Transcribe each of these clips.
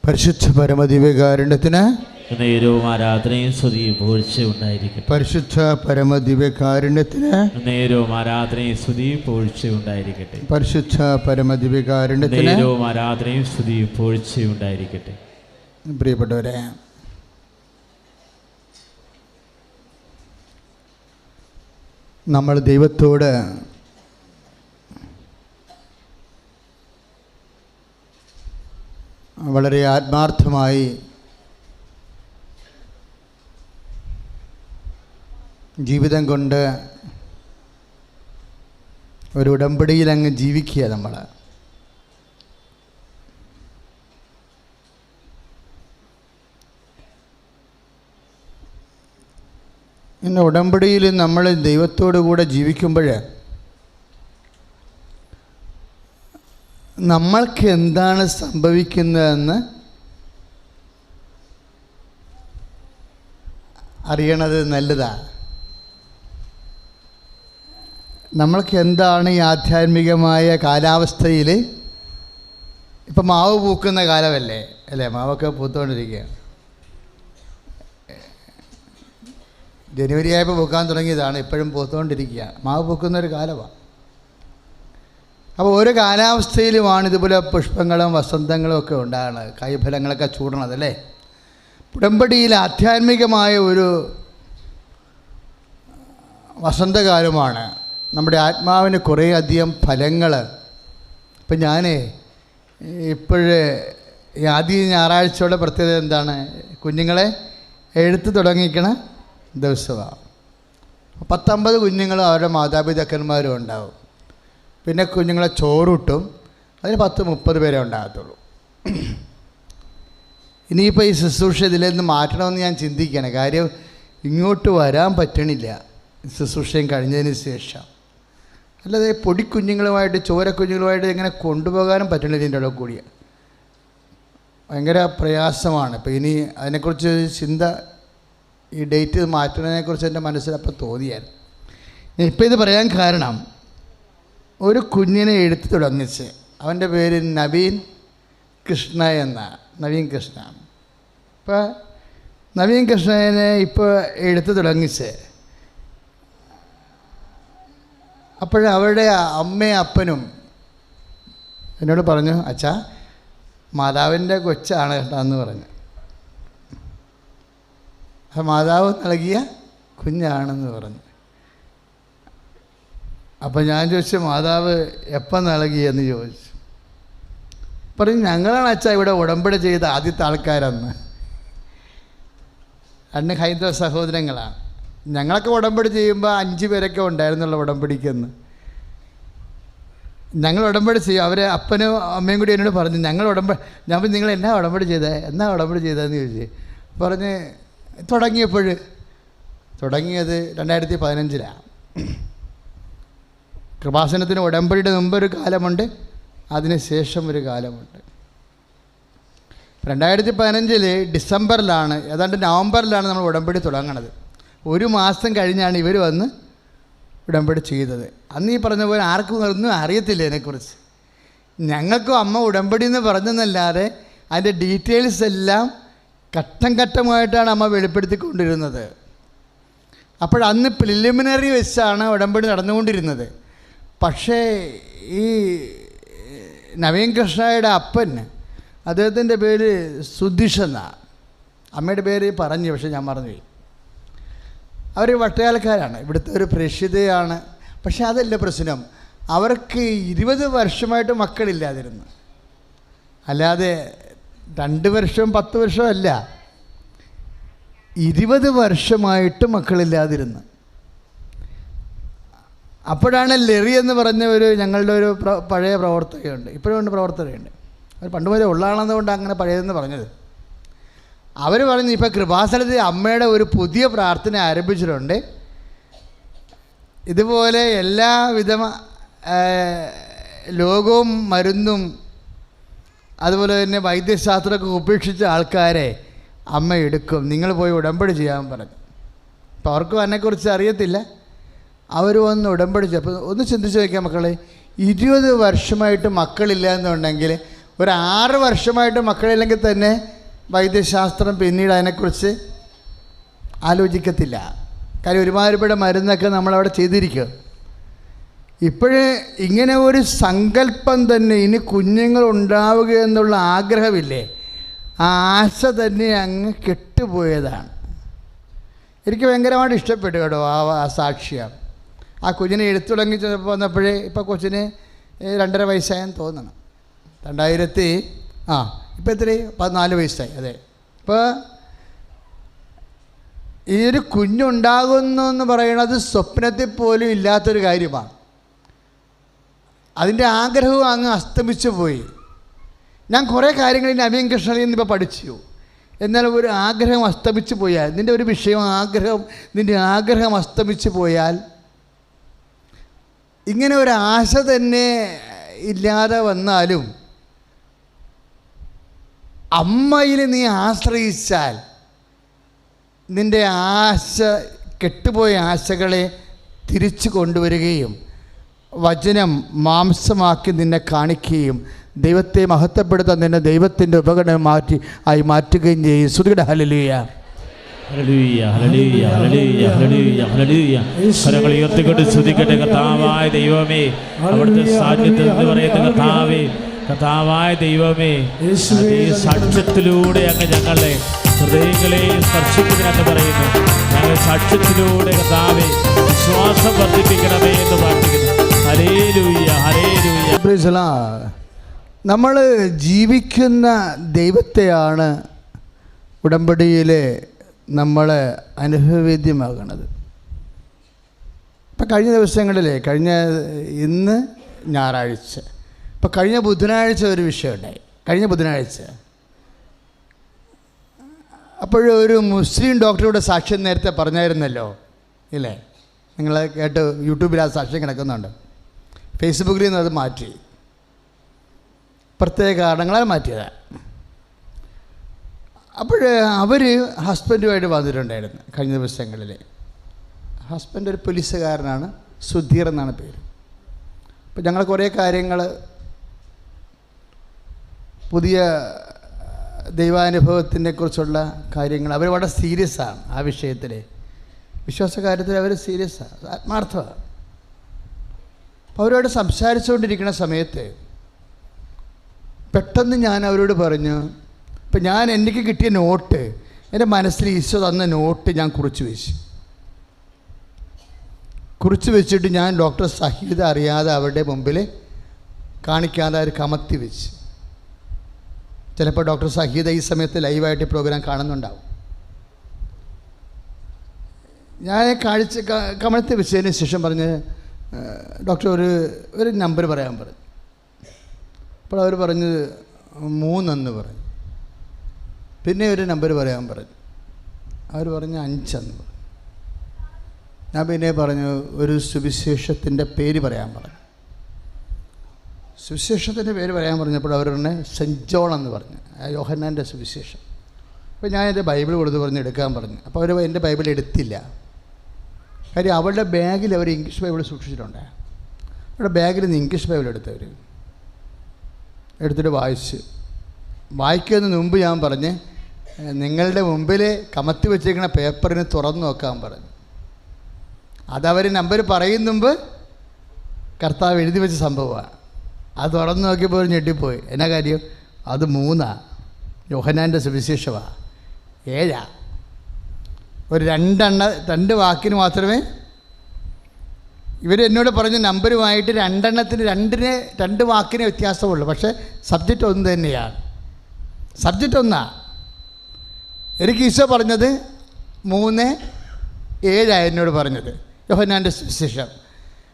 പരിശുദ്ധ പരമദിവ്യകാരുണ്യത്തിന് നേരവും ആരാധനയും സ്തുതിയും പുകഴ്ചയും ഉണ്ടായിരിക്കട്ടെ. പരിശുദ്ധ പരമദിവ്യകാരുണ്യത്തിന് നേരവും ആരാധനയും സ്തുതിയും പുകഴ്ചയും ഉണ്ടായിരിക്കട്ടെ. പരിശുദ്ധ പരമദിവ്യകാരുണ്യത്തിന് നേരവും ആരാധനയും സ്തുതിയും പുകഴ്ചയും ഉണ്ടായിരിക്കട്ടെ. പ്രിയപ്പെട്ടവരെ, നമ്മൾ ദൈവത്തോട് വളരെ ആത്മാർത്ഥമായി ജീവിതം കൊണ്ട് ഒരു ഉടമ്പടിയിൽ അങ്ങ് ജീവിക്കുക. നമ്മൾ ഇന്ന് ഉടമ്പടിയിൽ നമ്മൾ ദൈവത്തോടു കൂടെ ജീവിക്കുമ്പോൾ നമ്മൾക്ക് എന്താണ് സംഭവിക്കുന്നതെന്ന് അറിയണത് നല്ലതാണ്. നമ്മൾക്ക് എന്താണ് ഈ ആധ്യാത്മികമായ കാലാവസ്ഥയിൽ, ഇപ്പം മാവ് പൂക്കുന്ന കാലമല്ലേ അല്ലേ? മാവൊക്കെ പൂത്തുകൊണ്ടിരിക്കുകയാണ്. ജനുവരി ആയപ്പോൾ പൂക്കാൻ തുടങ്ങിയതാണ്, ഇപ്പോഴും പൂത്തുകൊണ്ടിരിക്കുക. മാവ് പൂക്കുന്നൊരു കാലമാണ്. അപ്പോൾ ഓരോ കാലാവസ്ഥയിലുമാണ് ഇതുപോലെ പുഷ്പങ്ങളും വസന്തങ്ങളും ഒക്കെ ഉണ്ടാകുന്നത്, കായ്ഫലങ്ങളൊക്കെ ചൂടണത് അല്ലേ? ഉടമ്പടിയിൽ ആധ്യാത്മികമായ ഒരു വസന്തകാലമാണ്. നമ്മുടെ ആത്മാവിന് കുറേയധികം ഫലങ്ങൾ. ഇപ്പം ഞാൻ ഇപ്പോഴേ ആദ്യ ഞായറാഴ്ചയുടെ പ്രത്യേകത എന്താണ്? കുഞ്ഞുങ്ങളെ എഴുത്ത് തുടങ്ങിക്കണ ദിവസമാണ്. 19 കുഞ്ഞുങ്ങളും അവരുടെ മാതാപിതാക്കന്മാരും ഉണ്ടാവും. പിന്നെ കുഞ്ഞുങ്ങളെ ചോറിട്ടും അതിന് 10-30 പേരെ ഉണ്ടാകത്തുള്ളൂ. ഇനിയിപ്പോൾ ഈ ശുശ്രൂഷ ഇതിൽ നിന്ന് മാറ്റണമെന്ന് ഞാൻ ചിന്തിക്കുകയാണ്. കാര്യം ഇങ്ങോട്ട് വരാൻ പറ്റണില്ല ശുശ്രൂഷയും കഴിഞ്ഞതിന് ശേഷം. അല്ലാതെ പൊടിക്കുഞ്ഞുങ്ങളുമായിട്ട് ചോരക്കുഞ്ഞുങ്ങളുമായിട്ട് ഇങ്ങനെ കൊണ്ടുപോകാനും പറ്റണില്ല. ഇതിൻ്റെ ഇടയിൽ കൂടിയ ഭയങ്കര പ്രയാസമാണ്. ഇപ്പോൾ ഇനി അതിനെക്കുറിച്ച് ചിന്ത, ഈ ഡേറ്റ് മാറ്റുന്നതിനെക്കുറിച്ച് എൻ്റെ മനസ്സിലപ്പോൾ തോന്നിയായിരുന്നു. ഇപ്പോൾ ഇത് പറയാൻ കാരണം, ഒരു കുഞ്ഞിനെ എഴുത്ത് തുടങ്ങിച്ച്, അവൻ്റെ പേര് നവീൻ കൃഷ്ണ എന്നാണ്. നവീൻ കൃഷ്ണ. ഇപ്പോൾ നവീൻ കൃഷ്ണനെ ഇപ്പോൾ എഴുത്ത് തുടങ്ങിച്ച്, അപ്പോഴവരുടെ അമ്മയും അപ്പനും എന്നോട് പറഞ്ഞു, അച്ഛാ മാതാവിൻ്റെ കൊച്ചാണ് കേട്ടോ എന്ന് പറഞ്ഞു. മാതാവ് നൽകിയ കുഞ്ഞാണെന്ന് പറഞ്ഞു. അപ്പോൾ ഞാൻ ചോദിച്ചു, മാതാവ് എപ്പം നൽകിയെന്ന് ചോദിച്ചു. പറഞ്ഞു, ഞങ്ങളാണ് അച്ഛാ ഇവിടെ ഉടമ്പടി ചെയ്ത ആദ്യത്തെ ആൾക്കാരെന്ന്. 2 ഹൈന്ദവ സഹോദരങ്ങളാണ്. ഞങ്ങളൊക്കെ ഉടമ്പടി ചെയ്യുമ്പോൾ 5 പേരൊക്കെ ഉണ്ടായിരുന്നുള്ള ഉടമ്പടിക്കെന്ന്. ഞങ്ങൾ ഉടമ്പടി ചെയ്യും. അവർ അപ്പനും അമ്മയും കൂടി എന്നോട് പറഞ്ഞു, ഞങ്ങൾ ഉടമ്പടി. ഞാൻ പറഞ്ഞു, നിങ്ങൾ എന്നാ ഉടമ്പടി ചെയ്തേ, എന്നാ ഉടമ്പടി ചെയ്തതെന്ന് ചോദിച്ചു. പറഞ്ഞ് തുടങ്ങിയത് 2015 കൃപാസനത്തിന് ഉടമ്പടിയുടെ മുമ്പ് ഒരു കാലമുണ്ട്, അതിന് ശേഷം ഒരു കാലമുണ്ട്. 2015 ഡിസംബറിലാണ്, ഏതാണ്ട് നവംബറിലാണ് നമ്മൾ ഉടമ്പടി തുടങ്ങണത്. 1 മാസം കഴിഞ്ഞാണ് ഇവർ വന്ന് ഉടമ്പടി ചെയ്തത്. അന്ന് ഈ പറഞ്ഞ പോലെ ആർക്കും ഒന്നും അറിയത്തില്ല ഇതിനെക്കുറിച്ച്. ഞങ്ങൾക്കും അമ്മ ഉടമ്പടി എന്ന് പറഞ്ഞെന്നല്ലാതെ അതിൻ്റെ ഡീറ്റെയിൽസ് എല്ലാം ഘട്ടം ഘട്ടമായിട്ടാണ് അമ്മ വെളിപ്പെടുത്തിക്കൊണ്ടിരുന്നത്. അപ്പോഴന്ന് പ്രിലിമിനറി വെച്ചാണ് ഉടമ്പടി നടന്നുകൊണ്ടിരുന്നത്. പക്ഷേ ഈ നവീൻ കൃഷ്ണയുടെ അപ്പൻ, അദ്ദേഹത്തിൻ്റെ പേര് സുധീഷ് എന്നാണ്. അമ്മയുടെ പേര് പറഞ്ഞു, പക്ഷേ ഞാൻ മറന്നുപോയി. അവർ വട്ടയാൽക്കാരാണ്, ഇവിടുത്തെ ഒരു പ്രേക്ഷിതയാണ്. പക്ഷേ അതല്ല പ്രശ്നം, അവർക്ക് 20 വർഷമായിട്ട് മക്കളില്ലാതിരുന്നു. അല്ലാതെ 2 വർഷം 10 വർഷം അല്ല, 20 വർഷമായിട്ട് മക്കളില്ലാതിരുന്നു. അപ്പോഴാണ് ലെറി എന്ന് പറഞ്ഞ ഞങ്ങളുടെ ഒരു പഴയ പ്രവർത്തകയുണ്ട്, ഇപ്പോഴും ഉണ്ട് പ്രവർത്തകയുണ്ട്. അവർ പണ്ട് മുതലേ ഉള്ളതാണെന്നുകൊണ്ട് അങ്ങനെ പഴയതെന്ന് പറഞ്ഞത്. അവർ പറഞ്ഞു, ഇപ്പോൾ കൃപാസനത്തിൽ അമ്മയുടെ ഒരു പുതിയ പ്രാർത്ഥന ആരംഭിച്ചിട്ടുണ്ട്. ഇതുപോലെ എല്ലാവിധ ലോകവും മരുന്നും അതുപോലെ തന്നെ വൈദ്യശാസ്ത്രമൊക്കെ ഉപേക്ഷിച്ച ആൾക്കാരെ അമ്മ എടുക്കും, നിങ്ങൾ പോയി ഉടമ്പടി ചെയ്യാൻ പറഞ്ഞു. അപ്പോൾ അവർക്കും അതിനെക്കുറിച്ച് അറിയത്തില്ല. അവർ വന്ന് ഉടമ്പടി ചെയ്യും. അപ്പോൾ ഒന്ന് ചിന്തിച്ച് വയ്ക്കാം മക്കളെ, 20 വർഷമായിട്ട് മക്കളില്ല എന്നുണ്ടെങ്കിൽ ഒരു 6 വർഷമായിട്ട് മക്കളില്ലെങ്കിൽ തന്നെ വൈദ്യശാസ്ത്രം പിന്നീട് അതിനെക്കുറിച്ച് ആലോചിക്കത്തില്ല. കാര്യം ഒരുമാതിരിപ്പെട്ട മരുന്നൊക്കെ നമ്മളവിടെ ചെയ്തിരിക്കുക. ഇപ്പോഴേ ഇങ്ങനെ ഒരു സങ്കല്പം തന്നെ, ഇനി കുഞ്ഞുങ്ങൾ ഉണ്ടാവുക എന്നുള്ള ആഗ്രഹമില്ലേ, ആ ആശ തന്നെ അങ്ങ് കെട്ടുപോയതാണ്. എനിക്ക് ഭയങ്കരമായിട്ട് ഇഷ്ടപ്പെട്ടു കേട്ടോ ആ സാക്ഷ്യം. ആ കുഞ്ഞിനെ എഴുത്തു തുടങ്ങി വന്നപ്പോഴേ ഇപ്പോൾ കൊച്ചിന് 2.5 വയസ്സായെന്ന് തോന്നണം. 2000 ഇപ്പോൾ എത്രയായി? 14 വയസ്സായി. അതെ. ഇപ്പോൾ ഈ ഒരു കുഞ്ഞുണ്ടാകുന്നു എന്ന് പറയുന്നത് സ്വപ്നത്തിൽ പോലും ഇല്ലാത്തൊരു കാര്യമാണ്. അതിൻ്റെ ആഗ്രഹവും അങ്ങ് അസ്തമിച്ചു പോയി. ഞാൻ കുറേ കാര്യങ്ങൾ നവീൻ കൃഷ്ണനിൽ നിന്ന് ഇപ്പോൾ പഠിച്ചു. എന്നാൽ ഒരു ആഗ്രഹം അസ്തമിച്ചു പോയാൽ, നിൻ്റെ ഒരു വിഷയം നിൻ്റെ ആഗ്രഹം അസ്തമിച്ചു പോയാൽ, ഇങ്ങനെ ഒരു ആശ തന്നെ ഇല്ലാതെ വന്നാലും അമ്മയിൽ നീ ആശ്രയിച്ചാൽ നിൻ്റെ ആശ, കെട്ടുപോയ ആശകളെ തിരിച്ചു കൊണ്ടുവരികയും വചനം മാംസമാക്കി നിന്നെ കാണിക്കുകയും ദൈവത്തെ മഹത്വപ്പെടുത്താൻ നിന്നെ ദൈവത്തിൻ്റെ ഉപകരണം മാറ്റുകയും ചെയ്യും. സ്തുതിക്കട്ടെ. ഹല്ലേലൂയ, ഹല്ലേലൂയ, ഹല്ലേലൂയ, ഹല്ലേലൂയ, ഹല്ലേലൂയ, ഹല്ലേലൂയ. കരങ്ങൾ ഉയർത്തിക്കൊണ്ട് സ്തുതിക്കട്ടെ. കർത്താവായ ദൈവമേ, അവിടുത്തെ സാന്നിധ്യം എന്ന് പറയുന്ന കർത്താവേ, കർത്താവായ ദൈവമേ, ഈ സാക്ഷ്യത്തിലൂടെ അങ്ങ് ഞങ്ങളെ ഹൃദയങ്ങളെ സ്പർശിക്കുന്നതിനൊക്കെ പറയുന്നു. ഞങ്ങൾ സാക്ഷ്യത്തിലൂടെ കർത്താവേ വിശ്വാസം വർദ്ധിപ്പിക്കണമേ എന്ന് പ്രാർത്ഥിക്കുന്നു. Hallelujah, hallelujah. Price the Lord. നമ്മൾ ജീവിക്കുന്ന ദൈവത്തെയാണ് ഉടമ്പടിയിലെ നമ്മൾ അനുഭവവേദ്യമാകണത്. ഇപ്പം കഴിഞ്ഞ ദിവസങ്ങളിൽ, ഇന്ന് ഞായറാഴ്ച, ഇപ്പം കഴിഞ്ഞ ബുധനാഴ്ച ഒരു വിഷയമുണ്ടായി. കഴിഞ്ഞ ബുധനാഴ്ച അപ്പോഴൊരു മുസ്ലിം ഡോക്ടറുടെ സാക്ഷ്യം നേരത്തെ പറഞ്ഞായിരുന്നല്ലോ, ഇല്ലേ? നിങ്ങൾ കേട്ട് യൂട്യൂബിൽ ആ സാക്ഷ്യം കിടക്കുന്നുണ്ട്. ഫേസ്ബുക്കിൽ നിന്ന് അത് മാറ്റി, പ്രത്യേക കാരണങ്ങളാൽ മാറ്റിയതാണ്. അപ്പോൾ അവർ ഹസ്ബൻഡുമായിട്ട് വന്നിട്ടുണ്ടായിരുന്നു കഴിഞ്ഞ ദിവസങ്ങളിൽ. ഹസ്ബൻഡ് ഒരു പോലീസുകാരനാണ്, സുധീർ എന്നാണ് പേര്. അപ്പോൾ ഞങ്ങൾ കുറേ കാര്യങ്ങൾ, പുതിയ ദൈവാനുഭവത്തിനെ കുറിച്ചുള്ള കാര്യങ്ങൾ, അവർ വളരെ സീരിയസാണ് ആ വിഷയത്തിൽ. വിശ്വാസകാര്യത്തിൽ അവർ സീരിയസാണ്, ആത്മാർത്ഥമാണ്. അപ്പോൾ അവരോട് സംസാരിച്ചുകൊണ്ടിരിക്കുന്ന സമയത്ത് പെട്ടെന്ന് ഞാൻ അവരോട് പറഞ്ഞു, ഇപ്പം എനിക്ക് കിട്ടിയ നോട്ട്, എൻ്റെ മനസ്സിൽ ഈശോ തന്ന നോട്ട് ഞാൻ കുറിച്ച് വെച്ചിട്ട് ഞാൻ ഡോക്ടർ സഹീദ അറിയാതെ അവരുടെ മുമ്പിൽ കാണിക്കാതെ അവർ കമത്തി വെച്ച്. ചിലപ്പോൾ ഡോക്ടർ സഹീദ ഈ സമയത്ത് ലൈവായിട്ട് പ്രോഗ്രാം കാണുന്നുണ്ടാവും. ഞാൻ കമഴ്ത്തി വെച്ചതിന് ശേഷം പറഞ്ഞ്, ഡോക്ടർ ഒരു നമ്പർ പറയാൻ പറഞ്ഞു. അപ്പോൾ അവർ പറഞ്ഞത് 3 പറഞ്ഞു. പിന്നെ ഒരു നമ്പർ പറയാൻ പറഞ്ഞു. അവർ പറഞ്ഞു 5 പറഞ്ഞു. ഞാൻ പിന്നെ പറഞ്ഞു ഒരു സുവിശേഷത്തിൻ്റെ പേര് പറയാൻ പറഞ്ഞു. സുവിശേഷത്തിൻ്റെ പേര് പറയാൻ പറഞ്ഞപ്പോൾ അവർ പറഞ്ഞു സെൻറ്റ് ജോൺ എന്ന് പറഞ്ഞു, യോഹന്നാൻ്റെ സുവിശേഷം. അപ്പോൾ ഞാൻ എൻ്റെ ബൈബിൾ കൊടുത്ത് പറഞ്ഞ് എടുക്കാൻ പറഞ്ഞു. അപ്പോൾ അവർ എൻ്റെ ബൈബിൾ എടുത്തില്ല. കാര്യം അവളുടെ ബാഗിൽ അവർ ഇംഗ്ലീഷ് ബൈബിൾ സൂക്ഷിച്ചിട്ടുണ്ട്. അവരുടെ ബാഗിൽ നിന്ന് ഇംഗ്ലീഷ് ബൈബിൾ എടുത്തിട്ട് വായിക്കുന്നതിന് മുമ്പ് ഞാൻ പറഞ്ഞ്, നിങ്ങളുടെ മുമ്പിൽ കമത്തി വെച്ചിരിക്കുന്ന പേപ്പറിന് തുറന്നു നോക്കാൻ പറഞ്ഞു. അതവർ നമ്പർ പറയും മുമ്പ് കർത്താവ് എഴുതി വെച്ച സംഭവമാണ്. അത് തുറന്നു നോക്കിയപ്പോൾ ഞെട്ടിപ്പോയി. എന്നാ കാര്യം? അത് 3 യോഹന്നാൻ്റെ സുവിശേഷമാണ്, 7. ഒരു 2 വാക്കിന് മാത്രമേ ഇവരെന്നോട് പറഞ്ഞ നമ്പരുമായിട്ട് 2 വാക്കിന് വ്യത്യാസമുള്ളൂ. പക്ഷേ സബ്ജക്റ്റ് ഒന്ന് തന്നെയാണ്. സബ്ജക്റ്റ് ഒന്നാണ്. എനിക്ക് ഈശോ പറഞ്ഞത് 3:7 എന്നോട് പറഞ്ഞത്, യോഹന്നാൻ്റെ സുവിശേഷം.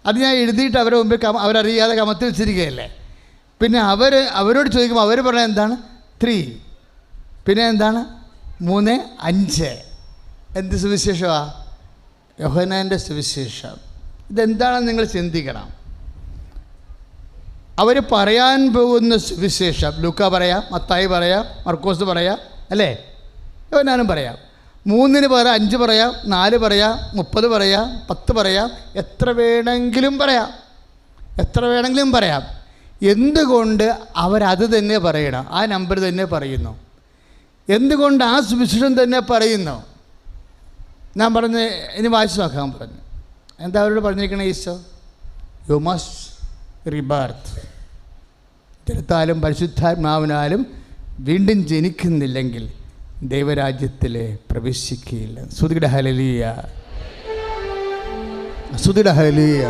അത് ഞാൻ എഴുതിയിട്ട് അവരുടെ മുമ്പിൽ അവരറിയാതെ കമത്തി വെച്ചിരിക്കുകയല്ലേ. പിന്നെ അവരോട് ചോദിക്കുമ്പോൾ അവർ പറഞ്ഞത് എന്താണ്? 3. പിന്നെ എന്താണ്? 3:5. എന്ത് സുവിശേഷമാണ്? യോഹന്നാൻ്റെ സുവിശേഷം. ഇതെന്താണെന്ന് നിങ്ങൾ ചിന്തിക്കണം. അവർ പറയാൻ പോകുന്ന സുവിശേഷം ലൂക്ക പറയാം, മത്തായി പറയാം, മർക്കോസ് പറയാം, അല്ലേ? യോഹന്നാനും പറയാം. 3 പറയാം, 5 പറയാം, 4 പറയാം, 30 പറയാം, 10 പറയാം, എത്ര വേണമെങ്കിലും പറയാം. എന്തുകൊണ്ട് അവരത് തന്നെ പറയണം? ആ നമ്പർ തന്നെ പറയുന്നു. എന്തുകൊണ്ട് ആ സുവിശേഷം തന്നെ പറയുന്നു? ഞാൻ പറഞ്ഞ് ഇനി വായിച്ചു നോക്കാൻ പറഞ്ഞു. എന്താ അവരോട് പറഞ്ഞിരിക്കണേ? Isho, you must rebirth. ജലത്താലും പരിശുദ്ധാത്മാവിനാലും വീണ്ടും ജനിക്കുന്നില്ലെങ്കിൽ ദൈവരാജ്യത്തിൽ പ്രവേശിക്കുകയില്ല. സ്തുതിയുടെ ഹല്ലേലൂയ, സ്തുതിയുടെ ഹല്ലേലൂയ.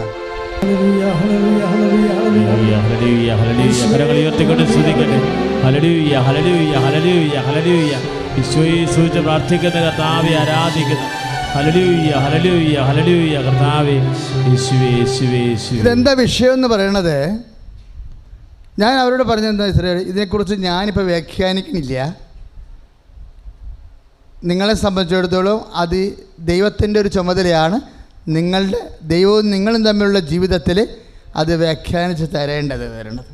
പ്രാർത്ഥിക്കുന്ന കർത്താവെ ആരാധിക്കുന്നു. ഹല്ലേലൂയ, ഹല്ലേലൂയ, ഹല്ലേലൂയ. കർത്താവേ, യേശുവേ, യേശുവേ, യേശുവേ. ഇതെന്താ വിഷയം എന്ന് പറയണത്? ഞാൻ അവരോട് പറഞ്ഞെന്താ ഇസ്രായേൽ, ഇതിനെക്കുറിച്ച് ഞാനിപ്പോൾ വ്യാഖ്യാനിക്കുന്നില്ല. നിങ്ങളെ സംബന്ധിച്ചിടത്തോളം അത് ദൈവത്തിൻ്റെ ഒരു ചുമതലയാണ്. നിങ്ങളുടെ ദൈവവും നിങ്ങളും തമ്മിലുള്ള ജീവിതത്തിൽ അത് വ്യാഖ്യാനിച്ച് തരേണ്ടത് വരണത്.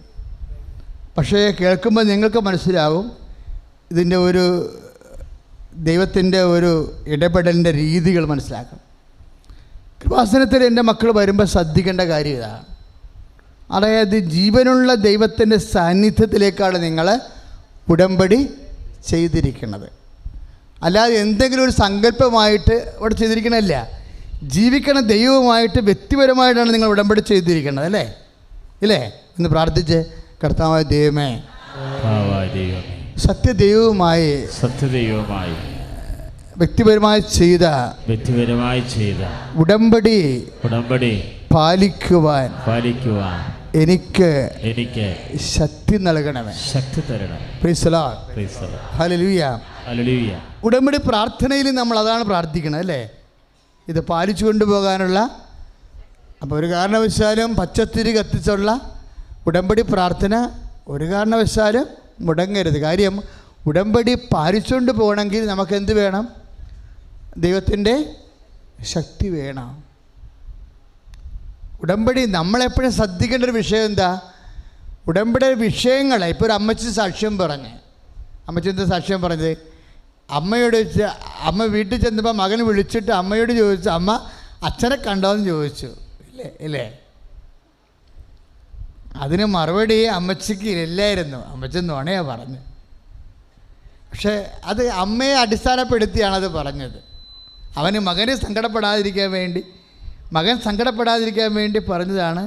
പക്ഷേ കേൾക്കുമ്പോൾ നിങ്ങൾക്ക് മനസ്സിലാവും ഇതിൻ്റെ ഒരു ദൈവത്തിൻ്റെ ഒരു ഇടപെടലിൻ്റെ രീതികൾ മനസ്സിലാക്കണം. കൃപാസനത്തിൽ എൻ്റെ മക്കൾ വരുമ്പോൾ ശ്രദ്ധിക്കേണ്ട കാര്യം ഇതാണ്. അതായത് ജീവനുള്ള ദൈവത്തിൻ്റെ സാന്നിധ്യത്തിലേക്കാണ് നിങ്ങൾ ഉടമ്പടി ചെയ്തിരിക്കുന്നത്. അല്ലാതെ എന്തെങ്കിലും ഒരു സങ്കല്പമായിട്ട് ഇവിടെ ചെയ്തിരിക്കണമല്ല. ജീവിക്കണ ദൈവവുമായിട്ട് വ്യക്തിപരമായിട്ടാണ് നിങ്ങൾ ഉടമ്പടി ചെയ്തിരിക്കുന്നത്, അല്ലേ? ഇല്ലേ? ഒന്ന് പ്രാർത്ഥിച്ച്, കർത്താവായ ദൈവമേ, സത്യദൈവവുമായി വ്യക്തിപരമായി ചെയ്ത ഉടമ്പടി പാലിക്കുവാൻ എനിക്ക് ശക്തി നൽകണമേ, ശക്തി തരണം. Price the lord. Hallelujah, hallelujah. ഉടമ്പടി പ്രാർത്ഥനയിൽ നമ്മൾ അതാണ് പ്രാർത്ഥിക്കുന്നത്, അല്ലേ? ഇത് പാലിച്ചു കൊണ്ടുപോകാനുള്ള. അപ്പോൾ ഒരു കാരണവശാലും പച്ചത്തിരി കത്തിച്ചുള്ള ഉടമ്പടി പ്രാർത്ഥന ഒരു കാരണവശാലും മുടങ്ങരുത്. കാര്യം ഉടമ്പടി പാലിച്ചുകൊണ്ട് പോകണമെങ്കിൽ നമുക്ക് എന്ത് വേണം? ദൈവത്തിൻ്റെ ശക്തി വേണം. ഉടമ്പടി നമ്മളെപ്പോഴും ശ്രദ്ധിക്കേണ്ട ഒരു വിഷയം എന്താ? ഉടമ്പടി വിഷയങ്ങൾ. ഇപ്പോൾ ഒരു അമ്മച്ചി സാക്ഷ്യം പറഞ്ഞ്, അമ്മച്ചി എന്താ സാക്ഷ്യം പറഞ്ഞത്? അമ്മയോട് അമ്മ വീട്ടിൽ ചെന്നപ്പോൾ മകൻ വിളിച്ചിട്ട് അമ്മയോട് ചോദിച്ചു, അമ്മ അച്ഛനെ കണ്ടോയെന്ന് ചോദിച്ചു. ഇല്ലേ? അതിന് മറുപടി അമ്മച്ചിക്ക് ഇല്ലായിരുന്നു. അമ്മച്ചി നുണയാ പറഞ്ഞു. പക്ഷേ അത് അമ്മയെ അടിസ്ഥാനപ്പെടുത്തിയാണത് പറഞ്ഞത്. മകൻ സങ്കടപ്പെടാതിരിക്കാൻ വേണ്ടി പറഞ്ഞതാണ്.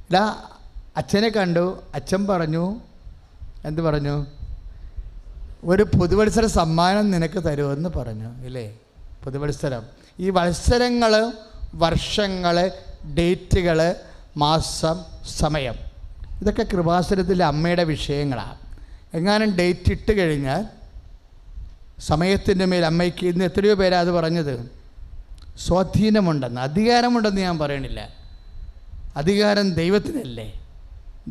ഇതാ അച്ഛനെ കണ്ടു, അച്ഛൻ പറഞ്ഞു, എന്ത് പറഞ്ഞു? ഒരു പുതുവത്സര സമ്മാനം നിനക്ക് തരുമെന്ന് പറഞ്ഞു. ഇല്ലേ? പുതുവത്സരം. ഈ വത്സരങ്ങൾ, വർഷങ്ങൾ, ഡേറ്റുകൾ, മാസം, സമയം, ഇതൊക്കെ കൃപാസനത്തിലെ അമ്മയുടെ വിഷയങ്ങളാണ്. എങ്ങാനും ഡേറ്റ് ഇട്ട് കഴിഞ്ഞാൽ സമയത്തിൻ്റെ മേൽ അമ്മയ്ക്ക് ഇന്ന് എത്രയോ പേരാ അത് പറഞ്ഞത്? സ്വാധീനമുണ്ടെന്ന്. അധികാരമുണ്ടെന്ന് ഞാൻ പറയണില്ല. അധികാരം ദൈവത്തിനല്ലേ?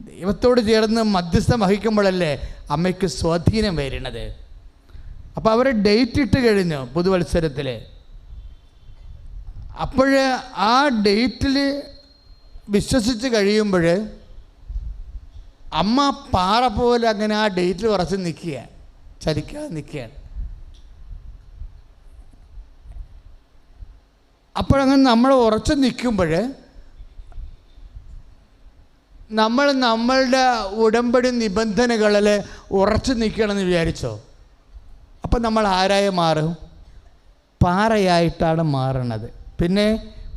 ദൈവത്തോട് ചേർന്ന് മധ്യസ്ഥം വഹിക്കുമ്പോഴല്ലേ അമ്മയ്ക്ക് സ്വാധീനം വരുന്നത്. അപ്പോൾ അവർ ഡേറ്റ് ഇട്ട് കഴിഞ്ഞു പുതുവത്സരത്തിൽ. അപ്പോൾ ആ ഡേറ്റിൽ വിശ്വസിച്ച് കഴിയുമ്പോൾ അമ്മ പാറ പോലെ അങ്ങനെ ആ ഡേറ്റിൽ ഉറച്ച് നിൽക്കുക, ചലിക്കാതെ നിൽക്കുകയാണ്. അപ്പോഴങ്ങനെ നമ്മൾ ഉറച്ച് നിൽക്കുമ്പോൾ നമ്മളുടെ ഉടമ്പടി നിബന്ധനകളിൽ ഉറച്ചു നിൽക്കണമെന്ന് വിചാരിച്ചോ? അപ്പം നമ്മൾ ആരായി മാറും? പാറയായിട്ടാണ് മാറണത്. പിന്നെ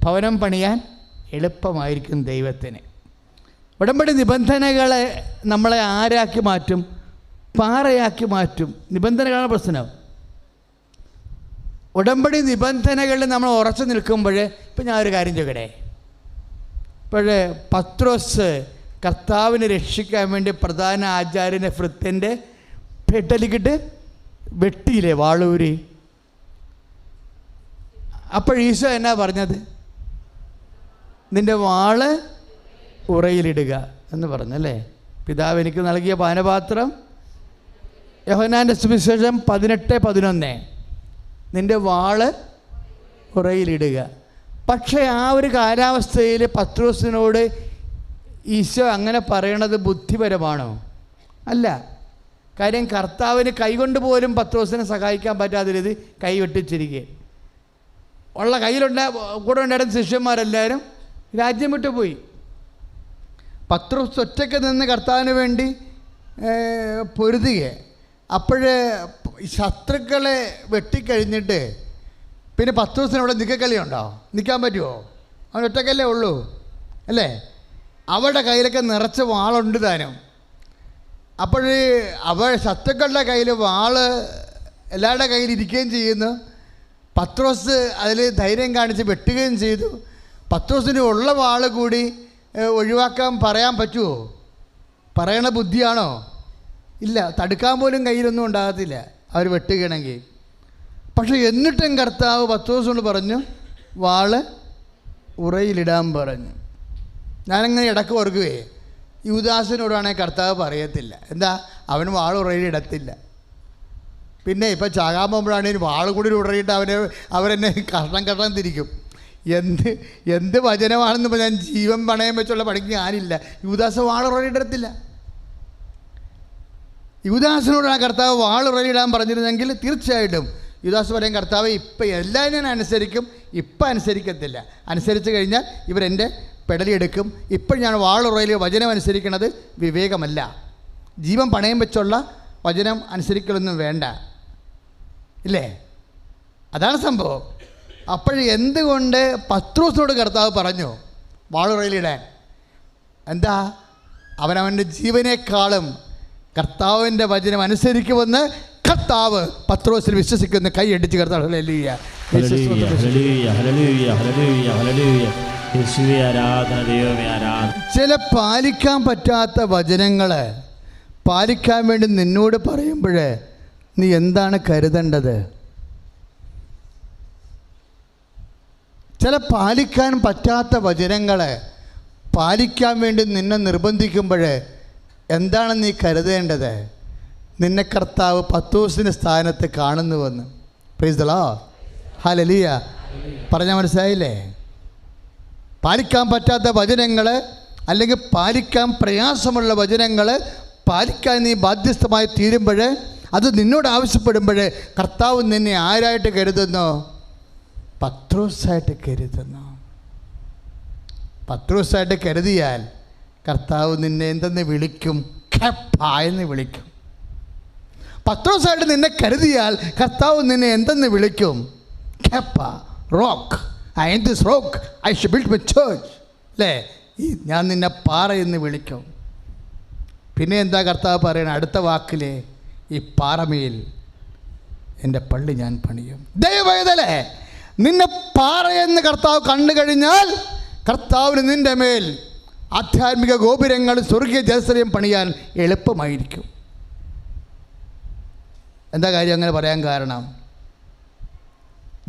ഭവനം പണിയാൻ എളുപ്പമായിരിക്കും ദൈവത്തിന്. ഉടമ്പടി നിബന്ധനകളെ നമ്മളെ ആരാക്കി മാറ്റും? പാറയാക്കി മാറ്റും. നിബന്ധനകളാണ് പ്രശ്നം. ഉടമ്പടി നിബന്ധനകളിൽ നമ്മൾ ഉറച്ചു നിൽക്കുമ്പോൾ, ഇപ്പം ഞാനൊരു കാര്യം ചോദിക്കട്ടെ. ഇപ്പോഴേ പത്രോസ് കർത്താവിനെ രക്ഷിക്കാൻ വേണ്ടി പ്രധാന ആചാര്യനെ ഭൃത്യൻ്റെ പെട്ടലിക്കിട്ട് വെട്ടിയില്ലേ വാളൂരി? അപ്പോൾ ഈശോ എന്നാ പറഞ്ഞത്? നിൻ്റെ വാള് ഉറയിലിടുക എന്ന് പറഞ്ഞല്ലേ? പിതാവ് എനിക്ക് നൽകിയ പാനപാത്രം, യോഹന്നാൻ്റെ സുവിശേഷം 18:11, നിൻ്റെ വാള് ഉറയിലിടുക. പക്ഷേ ആ ഒരു കാലാവസ്ഥയിൽ പത്രോസിനോട് ഈശോ അങ്ങനെ പറയണത് ബുദ്ധിപരമാണോ? അല്ല. കാര്യം കർത്താവിന് കൈകൊണ്ട് പോലും പത്രോസിനെ സഹായിക്കാൻ പറ്റാത്ത രീതി കൈ വെട്ടിച്ചിരിക്കുക. കൂടെ ഉണ്ടായിരുന്ന ശിഷ്യന്മാരെല്ലാവരും രാജ്യം വിട്ടു പോയി. പത്രോസ് ഒറ്റയ്ക്ക് നിന്ന് കർത്താവിന് വേണ്ടി പൊരുതുക. അപ്പോഴേ ശത്രുക്കളെ വെട്ടിക്കഴിഞ്ഞിട്ട് പിന്നെ പത്രോസിനവിടെ നിൽക്കക്കളിയുണ്ടോ? നിൽക്കാൻ പറ്റുമോ? അവൻ ഒറ്റക്കല്ലേ ഉള്ളൂ അല്ലേ? അവരുടെ കയ്യിലൊക്കെ നിറച്ച് വാളുണ്ട് താനും. അപ്പോൾ ശത്രുക്കളുടെ കയ്യിൽ വാള് എല്ലാവരുടെ കയ്യിൽ ഇരിക്കുകയും ചെയ്യുന്നു. പത്രോസ് അതിൽ ധൈര്യം കാണിച്ച് വെട്ടുകയും ചെയ്തു. പത്രോസിന് ഉള്ള വാള് കൂടി ഒഴിവാക്കാൻ പറയാൻ പറ്റുമോ? പറയണ ബുദ്ധിയാണോ? ഇല്ല. തടുക്കാൻ പോലും കയ്യിലൊന്നും ഉണ്ടാകത്തില്ല അവർ വെട്ടുകയാണെങ്കിൽ. പക്ഷെ എന്നിട്ടും കർത്താവ് പത്രോസിനോട് പറഞ്ഞു, വാള് ഉറയിലിടാൻ പറഞ്ഞു. ഞാനങ്ങനെ ഇടയ്ക്ക് ഓർക്കുകയെ, യൂദാസിനോടാണെങ്കിൽ കർത്താവ് പറയത്തില്ല. എന്താ? അവൻ വാൾ ഉറയിലിടത്തില്ല. പിന്നെ ഇപ്പം ചാകാൻ പോകുമ്പോഴാണെങ്കിൽ വാൾ കൂടി ഉടറിയിട്ട് അവരെന്നെ കഷ്ണം തിരിക്കും. എന്ത് വചനമാണെന്ന് ഞാൻ ജീവൻ പണയം വെച്ചുള്ള പണിക്ക് ഞാനില്ല. യൂദാസ് വാൾ ഉറയിലിടത്തില്ല. യൂദാസിനോടാണ് കർത്താവ് വാൾ ഉറയിലിടാൻ പറഞ്ഞിരുന്നെങ്കിൽ തീർച്ചയായിട്ടും യൂദാസ് പറയും, കർത്താവ് ഇപ്പം എല്ലാം ഞാൻ അനുസരിക്കും, ഇപ്പം അനുസരിക്കത്തില്ല. അനുസരിച്ച് കഴിഞ്ഞാൽ ഇവരെൻ്റെ പെടലിയെടുക്കും. ഇപ്പോൾ ഞാൻ വാളുറയിൽ വചനം അനുസരിക്കുന്നത് വിവേകമല്ല. ജീവൻ പണയം വെച്ചുള്ള വചനം അനുസരിക്കലൊന്നും വേണ്ട, ഇല്ലേ? അതാണ് സംഭവം. എന്തുകൊണ്ട് പത്രോസിനോട് കർത്താവ് പറഞ്ഞു വാളുറയിലിടാൻ? എന്താ? അവനവൻ്റെ ജീവനേക്കാളും കർത്താവിൻ്റെ വചനം അനുസരിക്കുമെന്ന് കർത്താവ് പത്രോസിൽ വിശ്വസിക്കുന്ന കൈയടിച്ച് കർത്താവ് ഹല്ലേലൂയ. ചില പാലിക്കാൻ പറ്റാത്ത വചനങ്ങൾ പാലിക്കാൻ വേണ്ടി നിന്നോട് പറയുമ്പോൾ നീ എന്താണ് കരുതേണ്ടത്? ചില പാലിക്കാൻ പറ്റാത്ത വചനങ്ങൾ പാലിക്കാൻ വേണ്ടി നിന്നെ നിർബന്ധിക്കുമ്പോൾ എന്താണ് നീ കരുതേണ്ടത്? നിന്നെ കർത്താവ് പത്രോസിൻ്റെ സ്ഥാനത്ത് കാണുന്നുവെന്ന്. Praise the lord. ഹല്ലേലൂയ. പറഞ്ഞാൽ മനസ്സിലായില്ലേ? പാലിക്കാൻ പറ്റാത്ത വചനങ്ങൾ അല്ലെങ്കിൽ പാലിക്കാൻ പ്രയാസമുള്ള വചനങ്ങൾ പാലിക്കാൻ നീ ബാധ്യസ്ഥമായി തീരുമ്പോൾ, അത് നിന്നോട് ആവശ്യപ്പെടുമ്പോൾ കർത്താവ് നിന്നെ ആരായിട്ട് കരുതുന്നു? പത്രോസായിട്ട് കരുതുന്നു. പത്രോസായിട്ട് കരുതിയാൽ കർത്താവ് നിന്നെ എന്തെന്ന് വിളിക്കും? ഖെഫാ എന്ന് വിളിക്കും. പത്രോസായിട്ട് നിന്നെ കരുതിയാൽ കർത്താവ് നിന്നെ എന്തെന്ന് വിളിക്കും? ഖെഫാ, rock. I am this rock, I should build my church. അല്ലേ? ഞാൻ നിന്നെ പാറ എന്ന് വിളിക്കും. പിന്നെ എന്താ കർത്താവ് പറയണത് അടുത്ത വാക്കിലെ? ഈ പാറമേൽ എൻ്റെ പള്ളി ഞാൻ പണിയും. ദൈവവേദലേ, നിന്നെ പാറയെന്ന് കർത്താവ് കണ്ടു കഴിഞ്ഞാൽ കർത്താവിന് നിൻ്റെ മേൽ ആധ്യാത്മിക ഗോപുരങ്ങൾ സ്വർഗീയ ജലസരം പണിയാൻ എളുപ്പമായിരിക്കും. എന്താ കാര്യം അങ്ങനെ പറയാൻ കാരണം?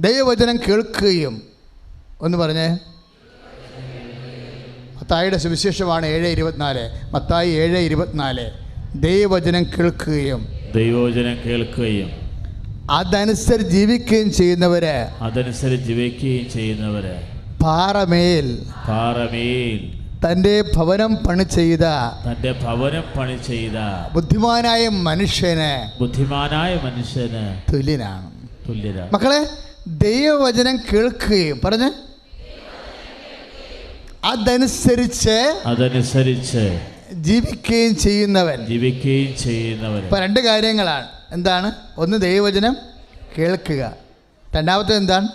ദൈവവചനം കേൾക്കുകയും, ഒന്ന് പറഞ്ഞേ, മത്തായിയുടെ സുവിശേഷമാണ് 7:24. മത്തായി 7:24. ദൈവവചനം കേൾക്കുകയും അതനുസരിച്ച് ജീവിക്കുകയും ചെയ്യുന്നവര് പാറമേൽ തൻ്റെ ഭവനം പണി ചെയ്ത ബുദ്ധിമാനായ മനുഷ്യന് തുല്യനാണ്. മക്കളെ, ദൈവവചനം കേൾക്കുകയും പറഞ്ഞ് അതനുസരിച്ച് ജീവിക്കുകയും ചെയ്യുന്നവൻ. ഇപ്പം രണ്ട് കാര്യങ്ങളാണ്. എന്താണ്? ഒന്ന് ദൈവവചനം കേൾക്കുക, രണ്ടാമത്തെ എന്താണ്?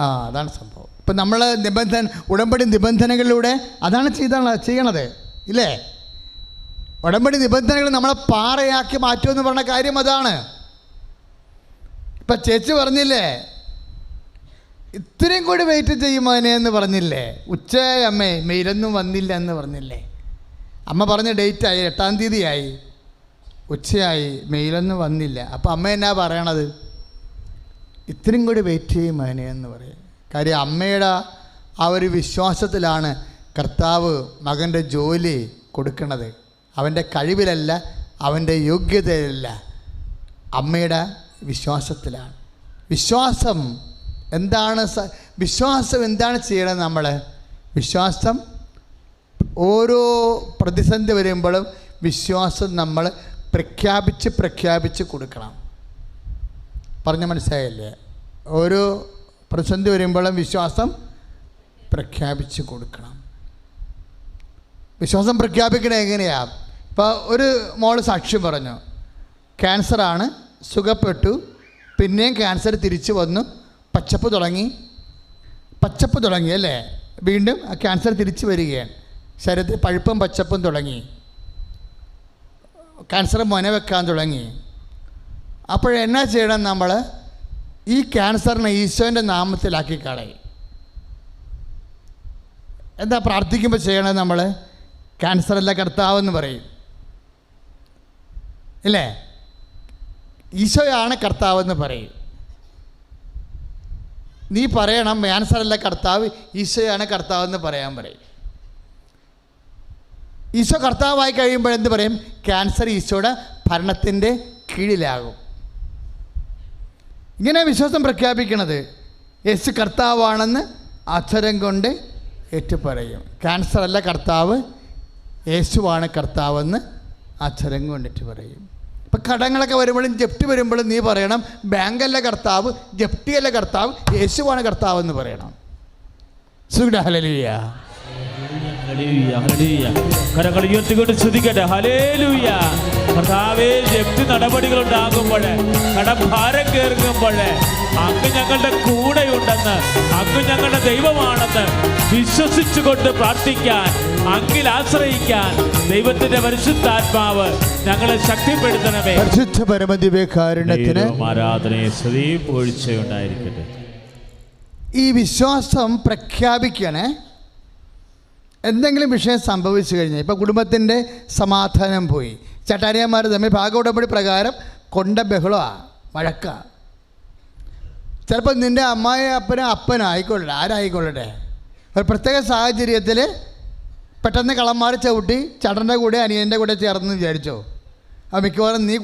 അതാണ് സംഭവം. ഇപ്പം നമ്മൾ ഉടമ്പടി നിബന്ധനകളിലൂടെ അതാണ് ചെയ്യണത്, ഇല്ലേ? ഉടമ്പടി നിബന്ധനകൾ നമ്മളെ പാറയാക്കി മാറ്റുമെന്ന് പറഞ്ഞ കാര്യം അതാണ്. ഇപ്പം ചേച്ചി പറഞ്ഞില്ലേ, ഇത്രയും കൂടി വെയിറ്റ് ചെയ്യുമോനെ എന്ന് പറഞ്ഞില്ലേ? ഉച്ചയായി അമ്മേ, മെയിലൊന്നും വന്നില്ല എന്ന് പറഞ്ഞില്ലേ? അമ്മ പറഞ്ഞ ഡേറ്റായി 8-ാം തീയതിയായി, ഉച്ചയായി, മെയിലൊന്നും വന്നില്ല. അപ്പോൾ അമ്മ എന്നാ പറയണത്? ഇത്രയും കൂടി വെയിറ്റ് ചെയ്യും മോനെ എന്ന് പറയും. കാര്യം അമ്മയുടെ ആ ഒരു വിശ്വാസത്തിലാണ് കർത്താവ് മകൻ്റെ ജോലി കൊടുക്കുന്നത്. അവൻ്റെ കഴിവിലല്ല, അവൻ്റെ യോഗ്യതയിലല്ല, അമ്മയുടെ വിശ്വാസത്തിലാണ്. വിശ്വാസം എന്താണ് ചെയ്യണത്? നമ്മൾ വിശ്വാസം ഓരോ പ്രതിസന്ധി വരുമ്പോഴും വിശ്വാസം നമ്മൾ പ്രഖ്യാപിച്ച് കൊടുക്കണം. പറഞ്ഞ മനസ്സിലായല്ലേ? ഓരോ പ്രതിസന്ധി വരുമ്പോഴും വിശ്വാസം പ്രഖ്യാപിച്ച് കൊടുക്കണം. വിശ്വാസം പ്രഖ്യാപിക്കണത് എങ്ങനെയാണ്? ഇപ്പോൾ ഒരു മോള് സാക്ഷ്യം പറഞ്ഞു, ക്യാൻസറാണ്, സുഖപ്പെട്ടു, പിന്നെയും ക്യാൻസർ തിരിച്ചു വന്നു, പച്ചപ്പ് തുടങ്ങി അല്ലേ, വീണ്ടും ആ ക്യാൻസർ തിരിച്ചു വരികയാണ്, ശരീരത്തിൽ പഴുപ്പും പച്ചപ്പും തുടങ്ങി, ക്യാൻസർ മുന വെക്കാൻ തുടങ്ങി. അപ്പോഴെന്നാ ചെയ്യണം? നമ്മൾ ഈ ക്യാൻസറിനെ ഈശോൻ്റെ നാമത്തിലാക്കി കളയും. എന്താ പ്രാർത്ഥിക്കുമ്പോൾ ചെയ്യണത്? നമ്മൾ ക്യാൻസറല്ല കർത്താവെന്ന് പറയും, ഇല്ലേ? ഈശോയാണ് കർത്താവെന്ന് പറയും. നീ പറയണം, ക്യാൻസറല്ല കർത്താവ്, ഈശോയാണ് കർത്താവെന്ന് പറയാൻ പറയും. ഈശോ കർത്താവായി കഴിയുമ്പോൾ എന്ത് പറയും? ക്യാൻസർ ഈശോയുടെ ഭരണത്തിൻ്റെ കീഴിലാകും. ഇങ്ങനെ വിശ്വാസം പ്രഖ്യാപിക്കണത്. യേശു കർത്താവാണെന്ന് അധരം കൊണ്ട് ഏറ്റുപറയും. ക്യാൻസറല്ല കർത്താവ്, യേശുവാണ് കർത്താവെന്ന് അധരം കൊണ്ടിട്ട് പറയും. ഇപ്പം കടങ്ങളൊക്കെ വരുമ്പോഴും ജപ്തി വരുമ്പോഴും നീ പറയണം, ബാങ്കല്ല കർത്താവ്, ജപ്തിയല്ല കർത്താവ്, യേശുവാണ് കർത്താവെന്ന് പറയണം. ഹല്ലേലൂയ. കരങ്ങൾ ഉയർത്തിക്കൊണ്ട് സ്തുതിക്കട്ടെ. ഹല്ലേലൂയ. കർത്താവേ, ജപ്തി നടപടികൾ ഉണ്ടാകുമ്പോൾ, കടഭാരം കേറുമ്പോൾ അങ്ങ് ഞങ്ങളുടെ കൂടെയുണ്ടെന്ന്, അങ്ങ് ഞങ്ങളുടെ ദൈവമാണെന്ന് വിശ്വസിച്ചുകൊണ്ട് പ്രാർത്ഥിക്കാൻ, അങ്ങിൽ ആശ്രയിക്കാൻ ദൈവത്തിന്റെ പരിശുദ്ധാത്മാവ് ഞങ്ങളെ ശക്തിപ്പെടുത്തണമേ. പരിശുദ്ധ പരമദിവ്യകാരുണ്യത്തിന് ആരാധനയെ സ്തുതിയും പുകഴ്ചയും ഉണ്ടായിരിക്കട്ടെ. ഈ വിശ്വാസം പ്രഖ്യാപിക്കണേ. എന്തെങ്കിലും വിഷയം സംഭവിച്ചു കഴിഞ്ഞാൽ, ഇപ്പോൾ കുടുംബത്തിൻ്റെ സമാധാനം പോയി, ചട്ടാരിയന്മാർ തമ്മിൽ ഭാഗോടമ്പടി പ്രകാരം കൊണ്ട ബഹളമാണ്, വഴക്കാണ്. ചിലപ്പോൾ നിൻ്റെ അമ്മായി അപ്പനായിക്കൊള്ളട്ടെ, ആരായിക്കൊള്ളട്ടെ, ഒരു പ്രത്യേക സാഹചര്യത്തിൽ പെട്ടെന്ന് കള്ളന്മാർ ചവിട്ടി ചടൻ്റെ കൂടെ അനിയൻ്റെ കൂടെ ചേർന്ന് വിചാരിച്ചോ, അത് മിക്കവാറും നീ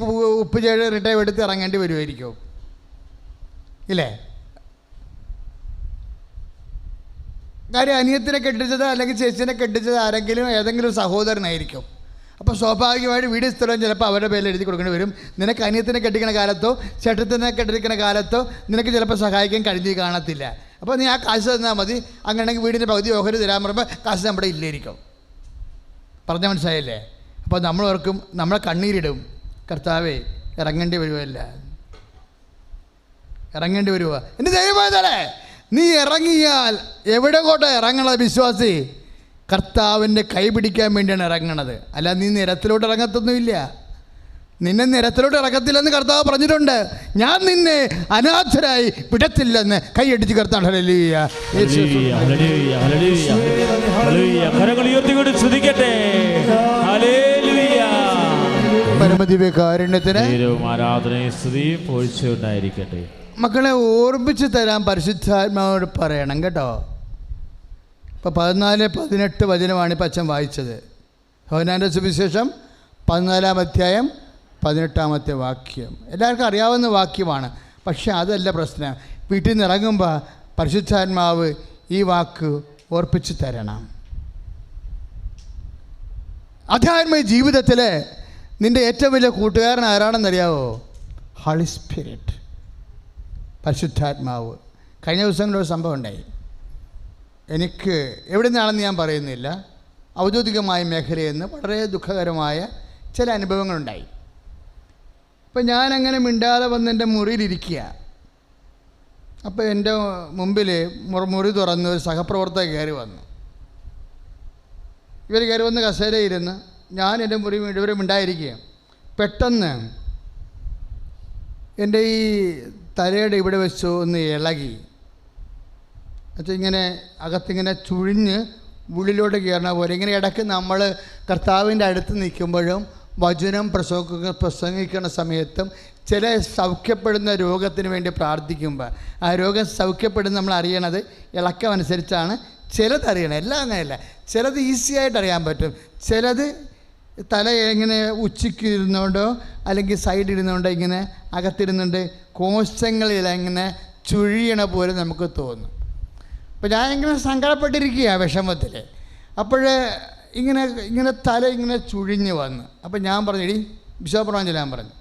ഉപ്പ് ചേഴ് റിട്ടയർ എടുത്ത് ഇറങ്ങേണ്ടി വരുമായിരിക്കും, ഇല്ലേ? കാര്യം അനിയത്തിനെ കെട്ടിച്ചത് അല്ലെങ്കിൽ ചേച്ചിനെ കെട്ടിച്ചത് ആരെങ്കിലും ഏതെങ്കിലും സഹോദരനായിരിക്കും. അപ്പോൾ സ്വാഭാവികമായിട്ട് വീട് സ്ഥലവും ചിലപ്പോൾ അവരുടെ പേരിൽ എഴുതി കൊടുക്കേണ്ടി വരും. നിനക്ക് അനിയത്തിനെ കെട്ടിക്കുന്ന കാലത്തോ ചേട്ടത്തിനെ കെട്ടിക്കുന്ന കാലത്തോ നിനക്ക് ചിലപ്പോൾ സഹായിക്കാൻ കഴിഞ്ഞ് കാണത്തില്ല. അപ്പോൾ നീ ആ കാശ് തന്നാൽ മതി, അങ്ങനെയാണെങ്കിൽ വീടിൻ്റെ പകുതി ഓഹരി തരാൻ പറയുമ്പോൾ കാശ് നമ്മുടെ ഇല്ലായിരിക്കും. പറഞ്ഞാൽ മനസ്സിലായില്ലേ? അപ്പോൾ നമ്മൾ ഓർക്കും, നമ്മളെ കണ്ണീരിടും, കർത്താവേ ഇറങ്ങേണ്ടി വരുമല്ല, ഇറങ്ങേണ്ടി വരുക. എൻ്റെ ദൈവമേ, നീ ഇറങ്ങിയാൽ എവിടെ കോട്ടെ ഇറങ്ങണത്? വിശ്വാസി കർത്താവിൻ്റെ കൈ പിടിക്കാൻ വേണ്ടിയാണ് ഇറങ്ങണത്, അല്ല നീ നിരത്തിലോട്ട് ഇറങ്ങത്തൊന്നുമില്ല. നിന്നെ നിരത്തിലോട്ട് ഇറക്കത്തില്ലെന്ന് കർത്താവ് പറഞ്ഞിട്ടുണ്ട്. ഞാൻ നിന്നെ അനാഥരായി വിടത്തില്ലെന്ന് കൈയടിച്ച് കർത്താവ്. ഹല്ലേലൂയ. പരമദിവ്യകാരുണ്യത്തിന് ആരാധനയും സ്തുതിയും പുകഴ്ചയും ഉണ്ടായിരിക്കട്ടെ. മക്കളെ ഓർമ്മിച്ച് തരാൻ പരിശുദ്ധാത്മാവോട് പറയണം കേട്ടോ. ഇപ്പോൾ 14-18 വചനമാണ് ഇപ്പം അച്ഛൻ വായിച്ചത്. യോഹന്നാൻ്റെ സുവിശേഷം 14-ാം അധ്യായം 18-ാമത്തെ വാക്യം എല്ലാവർക്കും അറിയാവുന്ന വാക്യമാണ്. പക്ഷേ അതല്ല പ്രശ്നം. വീട്ടിൽ നിന്ന് ഇറങ്ങുമ്പോൾ പരിശുദ്ധാത്മാവ് ഈ വാക്ക് ഓർപ്പിച്ച് തരണം. ആധ്യാത്മിക ജീവിതത്തിൽ നിൻ്റെ ഏറ്റവും വലിയ കൂട്ടുകാരൻ ആരാണെന്നറിയാവോ? ഹോളി സ്പിരിറ്റ്, പരിശുദ്ധാത്മാവ്. കഴിഞ്ഞ ദിവസങ്ങളിലൊരു സംഭവം ഉണ്ടായി. എനിക്ക് എവിടെ നിന്നാണെന്ന് ഞാൻ പറയുന്നില്ല, ഔദ്യോഗികമായ മേഖലയിൽ നിന്ന് വളരെ ദുഃഖകരമായ ചില അനുഭവങ്ങളുണ്ടായി. അപ്പം ഞാനങ്ങനെ മിണ്ടാതെ വന്ന് എൻ്റെ മുറിയിലിരിക്കുക. അപ്പോൾ എൻ്റെ മുമ്പിൽ മുറി തുറന്ന് ഒരു സഹപ്രവർത്തക കയറി വന്നു. ഇവർ കയറി വന്ന് കസേരയിരുന്ന് ഞാൻ എൻ്റെ മുറി ഇവരെ മിണ്ടായിരിക്കുക. പെട്ടെന്ന് എൻ്റെ ഈ തലയുടെ ഇവിടെ വെച്ച് ഒന്ന് ഇളകി. എന്നുവെച്ചാൽ ഇങ്ങനെ അകത്തിങ്ങനെ ചുഴിഞ്ഞ് ഉള്ളിലോട്ട് കയറണ പോലെ. ഇങ്ങനെ ഇടയ്ക്ക് നമ്മൾ കർത്താവിൻ്റെ അടുത്ത് നിൽക്കുമ്പോഴും വചനം പ്രസംഗിക്കുന്ന സമയത്തും ചില സൗഖ്യപ്പെടുന്ന രോഗത്തിന് വേണ്ടി പ്രാർത്ഥിക്കുമ്പോൾ ആ രോഗം സൗഖ്യപ്പെടുന്ന നമ്മൾ അറിയണത് ഇളക്കം അനുസരിച്ചാണ്. ചിലതറിയണം, എല്ലാം അങ്ങനെയല്ല. ചിലത് ഈസിയായിട്ട് അറിയാൻ പറ്റും, ചിലത് തല ഇങ്ങനെ ഉച്ചയ്ക്ക് ഇരുന്നുകൊണ്ടോ അല്ലെങ്കിൽ സൈഡിരുന്നുകൊണ്ടോ ഇങ്ങനെ അകത്തിരുന്നുകൊണ്ട് കോശങ്ങളിൽ ഇങ്ങനെ ചുഴിയണ പോലെ നമുക്ക് തോന്നും. അപ്പോൾ ഞാൻ ഇങ്ങനെ സങ്കടപ്പെട്ടിരിക്കുക വിഷമത്തിൽ. അപ്പോൾ ഇങ്ങനെ തല ഇങ്ങനെ ചുഴിഞ്ഞ് വന്ന്. അപ്പോൾ ഞാൻ പറഞ്ഞു, എടി വിശ്വാസപ്രമാണം ചൊല്ലാൻ പറഞ്ഞു.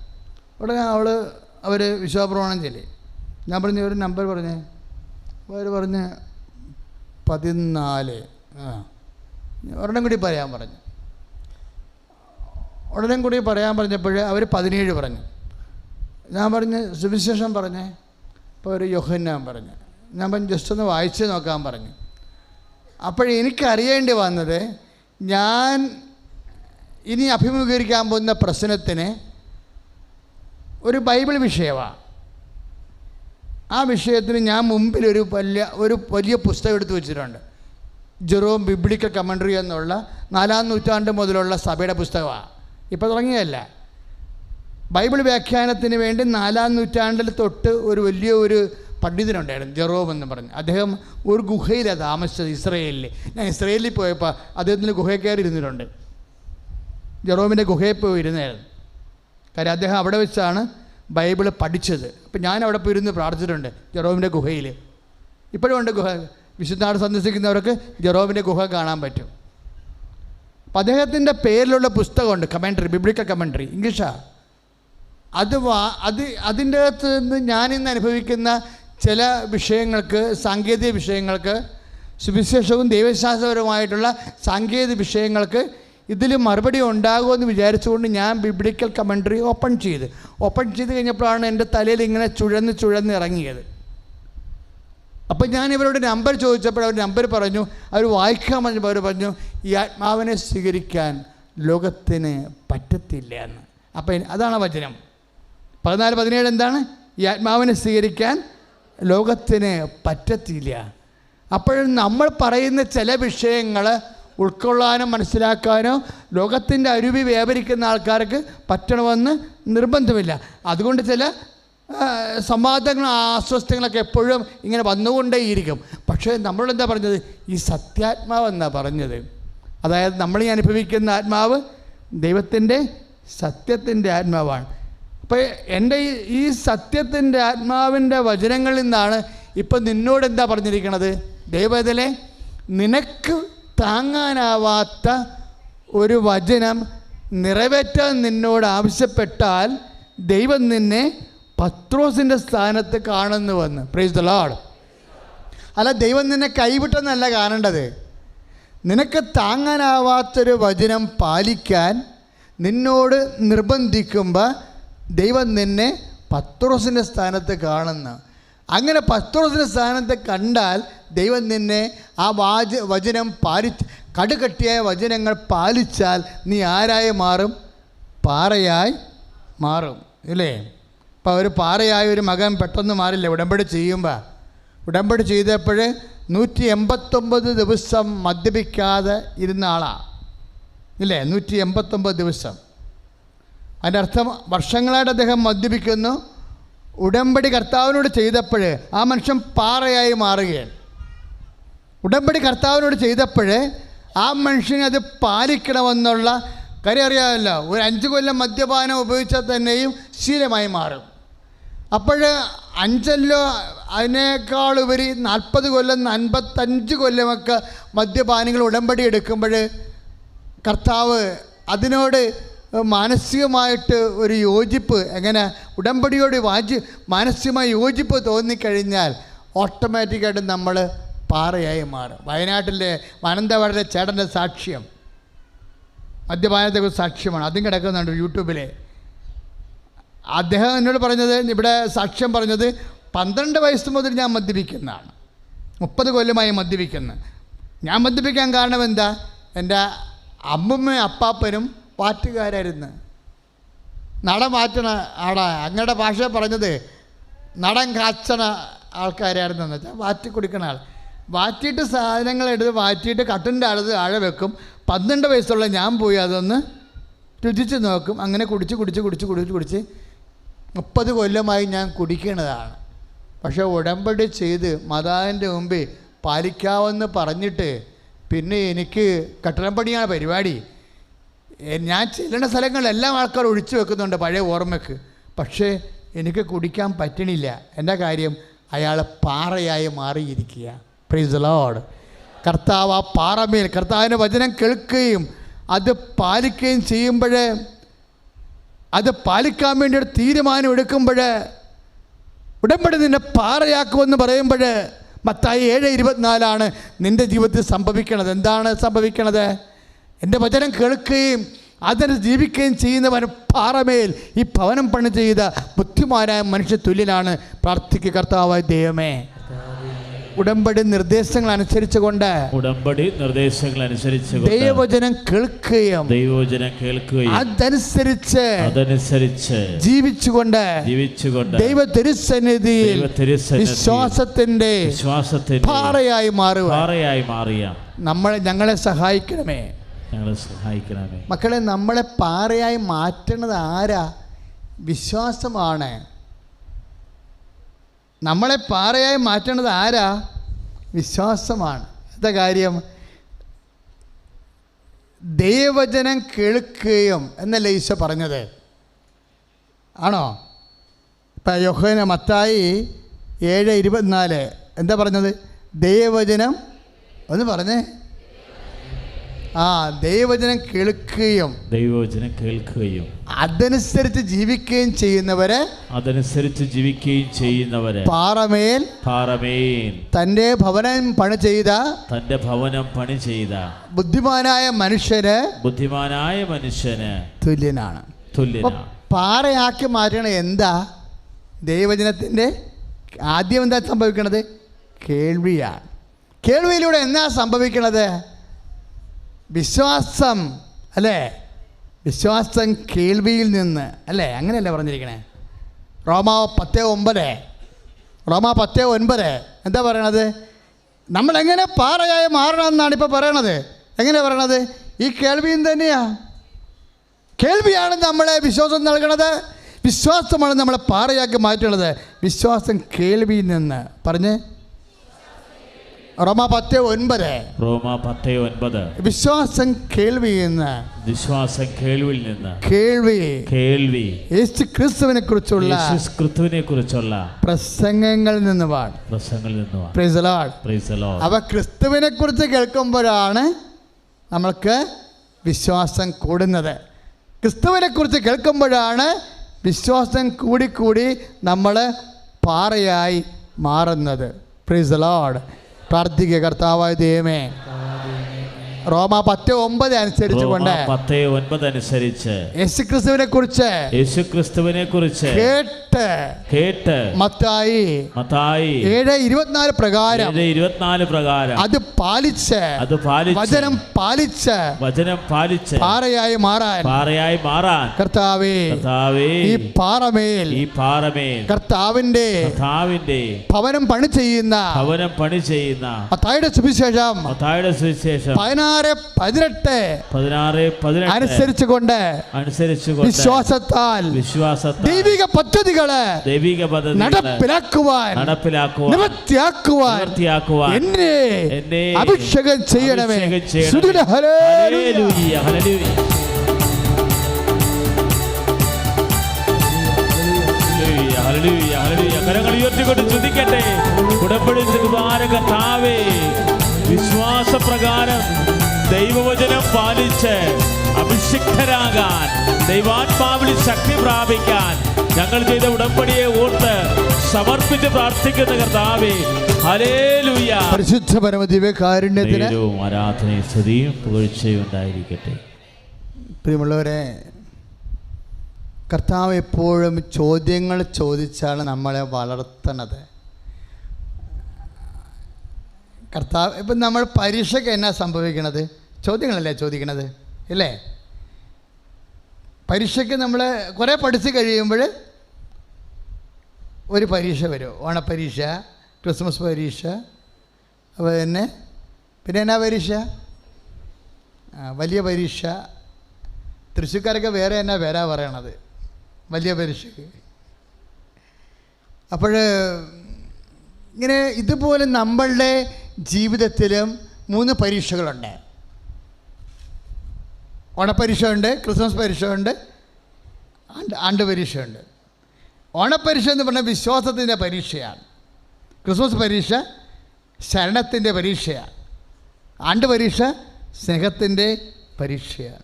ഉടനെ അവർ വിശ്വാസപ്രമാണം ചൊല്ലി. ഞാൻ പറഞ്ഞു ഒരു നമ്പർ പറഞ്ഞേ. അവർ പറഞ്ഞ് 14. ഒരെണ്ണം കൂടി പറയാൻ പറഞ്ഞു. ഉടനെ കൂടി പറയാൻ പറഞ്ഞപ്പോൾ അവർ 17 പറഞ്ഞു. ഞാൻ പറഞ്ഞ് സുവിശേഷം പറഞ്ഞേ. അപ്പോൾ ഒരു യോഹന്നാൻ പറഞ്ഞു. ഞാൻ പറഞ്ഞു ജസ്റ്റ് ഒന്ന് വായിച്ച് നോക്കാൻ പറഞ്ഞു. അപ്പോഴെനിക്കറിയേണ്ടി വന്നത്, ഞാൻ ഇനി അഭിമുഖീകരിക്കാൻ പോകുന്ന പ്രശ്നത്തിന് ഒരു ബൈബിൾ വിഷയമാണ്. ആ വിഷയത്തിന് ഞാൻ മുമ്പിൽ ഒരു വലിയ പുസ്തകം എടുത്ത് വെച്ചിട്ടുണ്ട്. ജെറോം ബിബ്ലിക്കൽ കമൻട്രി എന്നുള്ള 4-ാം നൂറ്റാണ്ട് മുതലുള്ള സഭയുടെ പുസ്തകമാണ്. ഇപ്പോൾ തുടങ്ങിയതല്ല. ബൈബിൾ വ്യാഖ്യാനത്തിന് വേണ്ടി 4-ാം നൂറ്റാണ്ടിൽ തൊട്ട് ഒരു പണ്ഡിതനുണ്ടായിരുന്നു, ജെറോം എന്ന് പറഞ്ഞ്. അദ്ദേഹം ഒരു ഗുഹയിലാണ് താമസിച്ചത്, ഇസ്രയേലിൽ. ഞാൻ ഇസ്രയേലിൽ പോയപ്പോൾ അദ്ദേഹത്തിൻ്റെ ഗുഹയിൽ കയറി ഇരുന്നിട്ടുണ്ട്. ജെറോമിൻ്റെ ഗുഹയിൽ പോയി ഇരുന്നായിരുന്നു. കാര്യം അദ്ദേഹം അവിടെ വെച്ചാണ് ബൈബിൾ പഠിച്ചത്. അപ്പം ഞാൻ അവിടെ പോയി ഇരുന്ന് പ്രാർത്ഥിച്ചിട്ടുണ്ട് ജെറോമിൻ്റെ ഗുഹയിൽ. ഇപ്പോഴും ഉണ്ട് ഗുഹ. വിശുദ്ധനാട് സന്ദർശിക്കുന്നവർക്ക് ജെറോമിൻ്റെ ഗുഹ കാണാൻ പറ്റും. അപ്പം അദ്ദേഹത്തിൻ്റെ പേരിലുള്ള പുസ്തകമുണ്ട്, കമൻട്രി, ബിബ്ലിക്കൽ കമൻട്രി, ഇംഗ്ലീഷാണ്. അതിൻ്റെ അകത്ത് നിന്ന് ഞാനിന്ന് അനുഭവിക്കുന്ന ചില വിഷയങ്ങൾക്ക്, സാങ്കേതിക വിഷയങ്ങൾക്ക്, സുവിശേഷവും ദൈവശാസ്ത്രപരമായിട്ടുള്ള സാങ്കേതിക വിഷയങ്ങൾക്ക് ഇതിൽ മറുപടി ഉണ്ടാകുമെന്ന് വിചാരിച്ചുകൊണ്ട് ഞാൻ ബിബ്ലിക്കൽ കമൻട്രി ഓപ്പൺ ചെയ്ത് കഴിഞ്ഞപ്പോഴാണ് എൻ്റെ തലയിൽ ഇങ്ങനെ ചുഴന്ന് ഇറങ്ങിയത്. അപ്പം ഞാൻ ഇവരോട് നമ്പർ ചോദിച്ചപ്പോൾ അവർ നമ്പർ പറഞ്ഞു. അവർ വായിക്കാൻ പറഞ്ഞപ്പോൾ അവർ പറഞ്ഞു, ഈ ആത്മാവിനെ സ്വീകരിക്കാൻ ലോകത്തിന് പറ്റത്തില്ല എന്ന്. അപ്പം അതാണ് വചനം. 14-17 എന്താണ്? ഈ ആത്മാവിനെ സ്വീകരിക്കാൻ ലോകത്തിന് പറ്റത്തില്ല. അപ്പോഴും നമ്മൾ പറയുന്ന ചില വിഷയങ്ങൾ ഉൾക്കൊള്ളാനോ മനസ്സിലാക്കാനോ ലോകത്തിൻ്റെ അരുവി വ്യാപരിക്കുന്ന ആൾക്കാർക്ക് പറ്റണമെന്ന് നിർബന്ധമില്ല. അതുകൊണ്ട് ചില സമാധാനങ്ങളും അസ്വസ്ഥങ്ങളൊക്കെ എപ്പോഴും ഇങ്ങനെ വന്നുകൊണ്ടേയിരിക്കും. പക്ഷേ നമ്മളെന്താ പറഞ്ഞത്? ഈ സത്യാത്മാവെന്നാണ് പറഞ്ഞത്. അതായത് നമ്മൾ ഈ അനുഭവിക്കുന്ന ആത്മാവ് ദൈവത്തിൻ്റെ സത്യത്തിൻ്റെ ആത്മാവാണ്. അപ്പോൾ എൻ്റെ ഈ സത്യത്തിൻ്റെ ആത്മാവിൻ്റെ വചനങ്ങളിൽ നിന്നാണ് ഇപ്പം നിന്നോട് എന്താ പറഞ്ഞിരിക്കണത്? ദൈവത്തിലെ നിനക്ക് താങ്ങാനാവാത്ത ഒരു വചനം നിറവേറ്റാൻ നിന്നോട് ആവശ്യപ്പെട്ടാൽ ദൈവം നിന്നെ പത്രോസിൻ്റെ സ്ഥാനത്ത് കാണുന്നുവെന്ന്. Praise the Lord. അല്ല, ദൈവം നിന്നെ കൈവിട്ടെന്നല്ല കാണേണ്ടത്. നിനക്ക് താങ്ങാനാവാത്തൊരു വചനം പാലിക്കാൻ നിന്നോട് നിർബന്ധിക്കുമ്പോൾ ദൈവം നിന്നെ പത്രോസിൻ്റെ സ്ഥാനത്ത് കാണുന്നു. അങ്ങനെ പത്രോസിൻ്റെ സ്ഥാനത്ത് കണ്ടാൽ ദൈവം നിന്നെ ആ വചനം കടുകട്ടിയായ വചനങ്ങൾ പാലിച്ചാൽ നീ ആരായി മാറും? പാറയായി മാറും, ഇല്ലേ? ഇപ്പോൾ ഒരു പാറയായ ഒരു മകൻ പെട്ടെന്ന് മാറില്ല. ഉടമ്പടി ചെയ്യുമ്പോൾ, ഉടമ്പടി ചെയ്തപ്പോൾ 189 ദിവസം മദ്യപിക്കാതെ ഇരുന്ന ആളാണ്, ഇല്ലേ? 189 ദിവസം. അതിൻ്റെ അർത്ഥം വർഷങ്ങളായിട്ട് അദ്ദേഹം മദ്യപിക്കുന്നു. ഉടമ്പടി കർത്താവിനോട് ചെയ്തപ്പോൾ ആ മനുഷ്യൻ പാറയായി മാറുകയാണ്. ഉടമ്പടി കർത്താവിനോട് ചെയ്തപ്പോൾ ആ മനുഷ്യന് അത് പാലിക്കണമെന്നുള്ള കാര്യം അറിയാമല്ലോ. ഒരു 5 കൊല്ലം മദ്യപാനം ഉപയോഗിച്ചാൽ തന്നെയും ശീലമായി മാറും. അപ്പോൾ 5 അതിനേക്കാളുപരി 40 കൊല്ലം 55 കൊല്ലമൊക്കെ മദ്യപാനികൾ ഉടമ്പടി എടുക്കുമ്പോൾ കർത്താവ് അതിനോട് മാനസികമായിട്ട് ഒരു യോജിപ്പ്, എങ്ങനെ ഉടമ്പടിയോട് മാനസികമായ യോജിപ്പ് തോന്നിക്കഴിഞ്ഞാൽ ഓട്ടോമാറ്റിക്കായിട്ട് നമ്മൾ പാറയായി മാറും. വയനാട്ടിലെ മാനന്തവാടിലെ ചേട്ടൻ്റെ സാക്ഷ്യം മദ്യപാനത്തെക്കുറിച്ച് സാക്ഷ്യമാണ്. അതും കിടക്കുന്നുണ്ട് യൂട്യൂബിൽ. അദ്ദേഹം എന്നോട് പറഞ്ഞത്, ഇവിടെ സാക്ഷ്യം പറഞ്ഞത്, 12 വയസ്സ് മുതൽ ഞാൻ മദ്യപിക്കുന്നതാണ്, 30 കൊല്ലമായി മദ്യപിക്കുന്നു. ഞാൻ മദ്യപിക്കാൻ കാരണം എന്താ? എൻ്റെ അമ്മമ്മയും അപ്പാപ്പനും പാറ്റുകാരായിരുന്നു. നടൻ മാറ്റണ അങ്ങയുടെ ഭാഷ പറഞ്ഞത് നടൻ കാച്ചണ ആൾക്കാരായിരുന്നു എന്ന് വെച്ചാൽ വാറ്റി കുടിക്കണ ആൾ. വാറ്റിയിട്ട് സാധനങ്ങളെടുത്ത് വാറ്റിയിട്ട് കട്ടിൻ്റെ അടുത്ത് ആഴെ വെക്കും. 12 വയസ്സുള്ള ഞാൻ പോയി അതൊന്ന് രുചിച്ച് നോക്കും. അങ്ങനെ കുടിച്ച് 30 കൊല്ലമായി ഞാൻ കുടിക്കുന്നതാണ്. പക്ഷേ ഉടമ്പടി ചെയ്ത് മാതാവിൻ്റെ മുമ്പിൽ പാലിക്കാമെന്ന് പറഞ്ഞിട്ട് പിന്നെ എനിക്ക് കെട്ടിടം പണിയാണ് പരിപാടി. ഞാൻ ചെല്ലുന്ന സ്ഥലങ്ങളിലെല്ലാം ആൾക്കാർ ഒഴിച്ചു വെക്കുന്നുണ്ട് പഴയ ഓർമ്മയ്ക്ക്. പക്ഷേ എനിക്ക് കുടിക്കാൻ പറ്റണില്ല. എൻ്റെ കാര്യം അയാൾ പാറയായി മാറിയിരിക്കുക. Praise the lord. കർത്താവ് ആ പാറമേൽ കർത്താവിൻ്റെ വചനം കേൾക്കുകയും അത് പാലിക്കുകയും ചെയ്യുമ്പോൾ, അത് പാലിക്കാൻ വേണ്ടി ഒരു തീരുമാനം എടുക്കുമ്പോൾ, ഉടമ്പടി നിന്നെ പാറയാക്കുമെന്ന് പറയുമ്പോൾ മത്തായി 7:24 നിൻ്റെ ജീവിതത്തിൽ സംഭവിക്കണത്. എന്താണ് സംഭവിക്കണത്? എൻ്റെ വചനം കേൾക്കുകയും അതിന് ജീവിക്കുകയും ചെയ്യുന്നവൻ പാറമേൽ ഈ ഭവനം പണി ചെയ്ത ബുദ്ധിമാനായ മനുഷ്യ തുല്യനാണ്. പ്രാർത്ഥിക്കുക, കർത്താവായ ദൈവമേ, ഉടമ്പടി നിർദ്ദേശങ്ങൾ അനുസരിച്ചുകൊണ്ട് ദൈവവചനം കേൾക്കുകയും അതനുസരിച്ച് ജീവിച്ചുകൊണ്ട് ദൈവ തിരുസന്നിധിയിൽ വിശ്വാസത്തിന്റെ പാറയായി മാറിയ ഞങ്ങളെ സഹായിക്കണമേ. മക്കളെ, നമ്മളെ പാറയായി മാറ്റുന്നത് ആരാ? വിശ്വാസമാണ്. നമ്മളെ പാറയായി മാറ്റുന്നത് ആരാ? വിശ്വാസമാണ്. എന്താ കാര്യം? ദൈവവചനം കേൾക്കുകയും എന്നല്ലേ ഈശോ പറഞ്ഞത്? ആണോ? ഇപ്പം യോഹന്ന മത്തായി 7:24 എന്താ പറഞ്ഞത്? ദൈവവചനം ഒന്ന് പറഞ്ഞേ. ദൈവവചനം കേൾക്കുകയും അതനുസരിച്ച് ജീവിക്കുകയും ചെയ്യുന്നവരെ പാറമേൽ തന്റെ ഭവനം പണി ചെയ്ത ബുദ്ധിമാനായ മനുഷ്യന് തുല്യനാണ്. പാറയാക്കി മാറ്റണ എന്താ? ദൈവവചനത്തിന്റെ ആദ്യം എന്താ സംഭവിക്കണത്? കേൾവിയാണ്. കേൾവിയിലൂടെ എന്താ സംഭവിക്കണത്? വിശ്വാസം അല്ലേ? വിശ്വാസം കേൾവിയിൽ നിന്ന് അല്ലേ? അങ്ങനെയല്ലേ പറഞ്ഞിരിക്കണേ? റോമാ 10:9 എന്താ പറയണത്? നമ്മളെങ്ങനെ പാറയായി മാറണമെന്നാണ് ഇപ്പോൾ പറയണത്. എങ്ങനെയാണ് പറയണത്? ഈ കേൾവിയും തന്നെയാ. കേൾവിയാണ് നമ്മളെ വിശ്വാസം നൽകണത്. വിശ്വാസമാണ് നമ്മളെ പാറയാക്കി മാറ്റുന്നത്. വിശ്വാസം കേൾവിയിൽ നിന്ന് പറഞ്ഞ് റോമാ 10:9 വിശ്വാസം കേൾവിയിൽ നിന്ന് കേൾവി യേശു ക്രിസ്തുവിനെ കുറിച്ചുള്ള പ്രസംഗങ്ങളിൽ നിന്ന് പ്രൈസ് ദി ലോർഡ്. അപ്പോൾ ക്രിസ്തുവിനെ കുറിച്ച് കേൾക്കുമ്പോഴാണ് നമ്മൾക്ക് വിശ്വാസം കൂടുന്നത്. ക്രിസ്തുവിനെ കുറിച്ച് കേൾക്കുമ്പോഴാണ് വിശ്വാസം കൂടി നമ്മൾ പാറയായി മാറുന്നത്. Price the Lord. പ്രാർത്ഥിക്കുക, കർത്താവായ ദൈവമേ, റോമാ 10:9 അനുസരിച്ചുകൊണ്ട് യേശുക്രിസ്തുവിനെ കുറിച്ച് കേട്ട് മത്തായി 7:24 പ്രകാരം അത് പാലിച്ച് വചനം പാലിച്ച് പാറയായി മാറാൻ കർത്താവേ, ഈ പാറമേൽ കർത്താവിന്റെ ഭവനം പണി ചെയ്യുന്ന മത്തായിയുടെ സുവിശേഷം 16:18 അനുസരിച്ചുകൊണ്ട് വിശ്വാസത്താൽ ദൈവിക പദ്ധതികളെ നടപ്പിലാക്കുവാൻ നിവൃത്തിയാക്കുവാൻ എന്നെ അഭിഷേകം ചെയ്യണമേ. ഹല്ലേലൂയ. കരങ്ങൾ ഉയർത്തിക്കൊണ്ട് ശ്രദ്ധിക്കട്ടെ. ഉടമ്പടി കർത്താവേ, വിശ്വാസപ്രകാരം ദൈവവചനം പാലിച്ച് അഭിഷിക്തരാകാൻ, ദൈവാത്മാവിൽ ശക്തി പ്രാപിക്കാൻ ഞങ്ങൾ ചെയ്ത ഉടമ്പടിയെ ഓർത്ത് സമർപ്പിച്ച് പ്രാർത്ഥിക്കുന്ന കർത്താവേ, ഹല്ലേലൂയ. പരിശുദ്ധ പരമദിവ്യകാരുണ്യത്തിന് ആരാധനയും സ്തുതിയും പുകഴ്ചയും ഉണ്ടായിരിക്കട്ടെ. പ്രിയമുള്ളവരെ, കർത്താവ് എപ്പോഴും ചോദ്യങ്ങൾ ചോദിച്ചാണ് നമ്മളെ വളർത്തുന്നത്. കർത്താവ് ഇപ്പം നമ്മൾ പരീക്ഷയ്ക്ക് എന്നാ സംഭവിക്കണത്? ചോദ്യങ്ങളല്ലേ ചോദിക്കണത്, ഇല്ലേ? പരീക്ഷയ്ക്ക് നമ്മൾ കുറേ പഠിച്ച് കഴിയുമ്പോൾ ഒരു പരീക്ഷ വരും. ഓണപ്പരീക്ഷ, ക്രിസ്മസ് പരീക്ഷ, അപ്പോൾ പിന്നെ എന്നാ പരീക്ഷ? വലിയ പരീക്ഷ. തൃശ്ശൂർക്കാരൊക്കെ വേറെ എന്നാ പേരാ പറയണത് വലിയ പരീക്ഷയ്ക്ക്. അപ്പോൾ ഇങ്ങനെ ഇതുപോലെ നമ്മളുടെ ജീവിതത്തിലും 3 പരീക്ഷകളുണ്ട്. ഓണപ്പരീക്ഷ ഉണ്ട്, ക്രിസ്മസ് പരീക്ഷ ഉണ്ട്, ആണ്ട് പരീക്ഷയുണ്ട്. ഓണപ്പരീക്ഷ എന്ന് പറഞ്ഞാൽ വിശ്വാസത്തിൻ്റെ പരീക്ഷയാണ്. ക്രിസ്മസ് പരീക്ഷ ശരണത്തിൻ്റെ പരീക്ഷയാണ്. ആണ്ട് പരീക്ഷ സ്നേഹത്തിൻ്റെ പരീക്ഷയാണ്.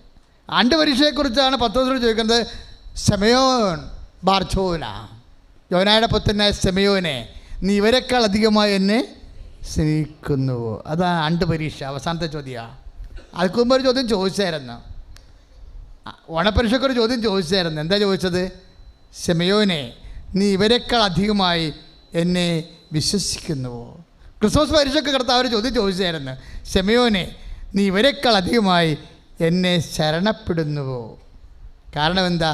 ആണ്ട് പരീക്ഷയെക്കുറിച്ചാണ് പത്രോസ് ചോദിക്കുന്നത്. ശമയോൻ ബാർജോന, യോനായുടെ പുത്രനായ ശമയോനെ, നീ ഇവരെക്കാൾ അധികമായി എന്നെ സ്നേഹിക്കുന്നുവോ? അതാണ് ആണ്ട് പരീക്ഷ. അവസാനത്തെ ചോദ്യമാണ്. അതിന് മുമ്പ് ഒരു ചോദ്യം ചോദിച്ചായിരുന്നു. ഓണപരീക്ഷയ്ക്കൊരു ചോദ്യം ചോദിച്ചായിരുന്നു. എന്താ ചോദിച്ചത്? ശിമയോനെ, നീ ഇവരെക്കാൾ അധികമായി എന്നെ വിശ്വസിക്കുന്നുവോ? ക്രിസ്മസ് പരീക്ഷയ്ക്ക് കർത്താവ് ഒരു ചോദ്യം ചോദിച്ചായിരുന്നു. ശിമയോനെ, നീ ഇവരെക്കാൾ അധികമായി എന്നെ ശരണപ്പെടുന്നുവോ? കാരണം എന്താ?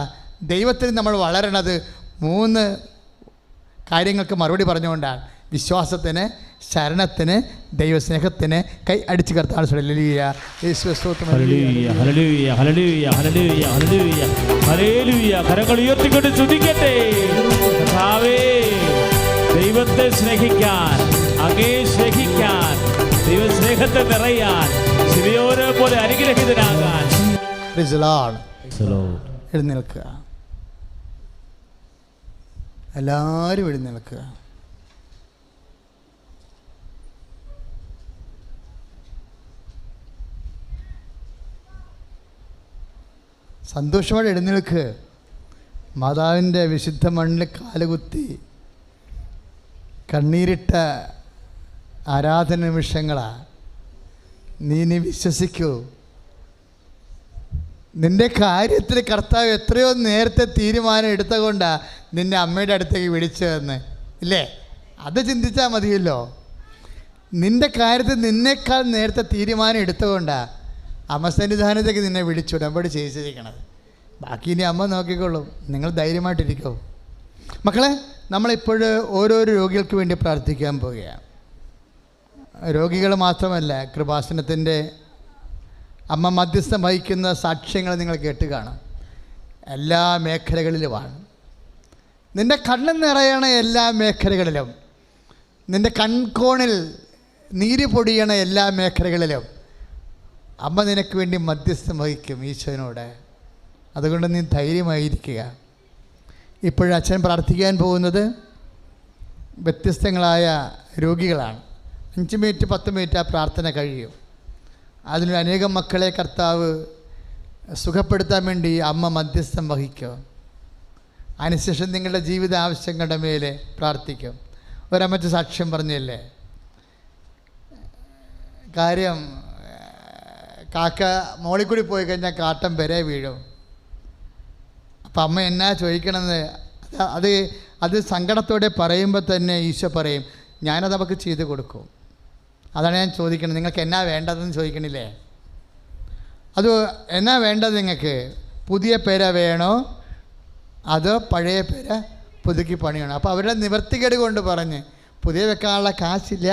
ദൈവത്തിൽ നമ്മൾ വളരണത് 3 കാര്യങ്ങൾക്ക് മറുപടി പറഞ്ഞുകൊണ്ടാണ്. വിശ്വാസത്തിന്, ശരണത്തിന്, ദൈവസ്നേഹത്തിന്. കൈ അടിച്ച് കർത്താവ് ഹല്ലേലൂയ, യേശുവേ സ്തോത്രം. ഹല്ലേലൂയ, ഹല്ലേലൂയ, ഹല്ലേലൂയ, ഹല്ലേലൂയ, ഹല്ലേലൂയ, ഹല്ലേലൂയ. കരങ്ങൾ ഉയർത്തിക്കൊണ്ട് സ്തുതിക്കട്ടെ. കർത്താവേ, ദൈവത്തെ സ്നേഹിക്കാൻ, അങ്ങേ സ്നേഹിക്കാൻ, ദൈവസ്നേഹത്തെ നിറയാൻ, ശിമയോനെ പോലെ അനുഗ്രഹിതനാകാൻ. എഴുന്നേൽക്കുക, എല്ലാവരും എഴുന്നേൽക്കുക. സന്തോഷത്തോടെ എഴുന്നേൽക്ക്. മാതാവിൻ്റെ വിശുദ്ധ മണ്ണിൽ കാലുകുത്തി കണ്ണീരിട്ട ആരാധന നിമിഷങ്ങളാണ്. നീ വിശ്വസിക്കൂ. നിൻ്റെ കാര്യത്തിൽ കർത്താവ് എത്രയോ നേരത്തെ തീരുമാനം എടുത്തുകൊണ്ടാണ് നിന്നെ അമ്മയുടെ അടുത്തേക്ക് വിളിച്ചതെന്ന്, ഇല്ലേ? അത് ചിന്തിച്ചാൽ മതിയല്ലോ. നിൻ്റെ കാര്യത്തിൽ നിന്നേക്കാൾ നേരത്തെ തീരുമാനം എടുത്തുകൊണ്ടാണ് അമ്മ സന്നിധാനത്തേക്ക് നിന്നെ വിളിച്ചു ഉടമ്പടി ചെയ്യിച്ചിരിക്കണത്. ബാക്കി ഇനി അമ്മ നോക്കിക്കോളും. നിങ്ങൾ ധൈര്യമായിട്ടിരിക്കോ. മക്കളെ, നമ്മളിപ്പോൾ ഓരോരോ രോഗികൾക്ക് വേണ്ടി പ്രാർത്ഥിക്കാൻ പോവുകയാണ്. രോഗികൾ മാത്രമല്ല, കൃപാസനത്തിൻ്റെ അമ്മ മധ്യസ്ഥം വഹിക്കുന്ന സാക്ഷ്യങ്ങൾ നിങ്ങൾ കേട്ട് കാണാം. എല്ലാ മേഖലകളിലുമാണ്. നിൻ്റെ കണ്ണ് നിറയണ എല്ലാ മേഖലകളിലും, നിൻ്റെ കൺകോണിൽ നീര് പൊടിയണ എല്ലാ മേഖലകളിലും അമ്മ നിനക്ക് വേണ്ടി മധ്യസ്ഥം വഹിക്കും ഈശോനോട്. അതുകൊണ്ട് നീ ധൈര്യമായിരിക്കുക. ഇപ്പോഴച്ഛൻ പ്രാർത്ഥിക്കാൻ പോകുന്നത് വ്യത്യസ്തങ്ങളായ രോഗികളാണ്. 5 മിനിറ്റ് 10 മിനിറ്റ് ആ പ്രാർത്ഥന കഴിയും. അതിൽ അനേകം മക്കളെ കർത്താവ് സുഖപ്പെടുത്താൻ വേണ്ടി അമ്മ മധ്യസ്ഥം വഹിക്കും. അതിനുശേഷം നിങ്ങളുടെ ജീവിത ആവശ്യങ്ങളുടെ മേലെ പ്രാർത്ഥിക്കും. ഒരമ്മച്ച സാക്ഷ്യം പറഞ്ഞില്ലേ, കാര്യം കാക്ക മോളിൽ കൂടി പോയി കഴിഞ്ഞാൽ കാട്ടം വരെ വീഴും. അപ്പം അമ്മ എന്നാ ചോദിക്കണമെന്ന് അത് സങ്കടത്തോടെ പറയുമ്പോൾ തന്നെ ഈശോ പറയും, ഞാനത് അവൾക്ക് ചെയ്ത് കൊടുക്കും. അതാണ് ഞാൻ ചോദിക്കുന്നത്. നിങ്ങൾക്ക് എന്നാ വേണ്ടതെന്ന് ചോദിക്കണില്ലേ? അത് എന്നാ വേണ്ടത് നിങ്ങൾക്ക്? പുതിയ പേര വേണോ അതോ പഴയ പേര പുതുക്കി പണിയണോ? അപ്പോൾ അവരുടെ നിവർത്തികേട് കൊണ്ട് പറഞ്ഞ് പുതിയ വെക്കാനുള്ള കാശില്ല,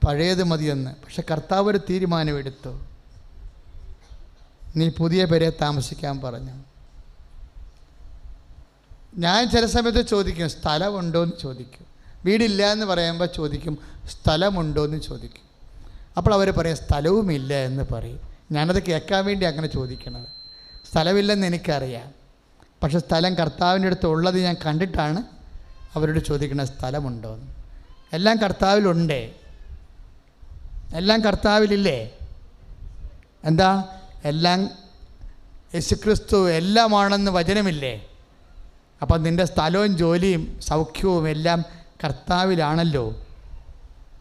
പഴയത് മതിയെന്ന്. പക്ഷെ കർത്താവ് ഒരു തീരുമാനമെടുത്തു. നീ പുതിയ പേരെ താമസിക്കാൻ പറഞ്ഞു. ഞാൻ ചില സമയത്ത് ചോദിക്കും, സ്ഥലമുണ്ടോ എന്ന് ചോദിക്കും. വീടില്ല എന്ന് പറയുമ്പോൾ ചോദിക്കും, സ്ഥലമുണ്ടോ എന്ന് ചോദിക്കും. അപ്പോൾ അവർ പറയും സ്ഥലവുമില്ല എന്ന് പറയും. ഞാനത് കേൾക്കാൻ വേണ്ടി അങ്ങനെ ചോദിക്കണത്. സ്ഥലമില്ലെന്ന് എനിക്കറിയാം, പക്ഷെ സ്ഥലം കർത്താവിൻ്റെ അടുത്ത് ഉള്ളത് ഞാൻ കണ്ടിട്ടാണ് അവരോട് ചോദിക്കുന്നത് സ്ഥലമുണ്ടോ എന്ന്. എല്ലാം കർത്താവിലുണ്ടേ, എല്ലാം കർത്താവിലില്ലേ? എന്താ? എല്ലാം യേശുക്രിസ്തു എല്ലാമാണെന്ന് വചനമില്ലേ? അപ്പം നിൻ്റെ സ്ഥലവും ജോലിയും സൗഖ്യവും എല്ലാം കർത്താവിലാണല്ലോ.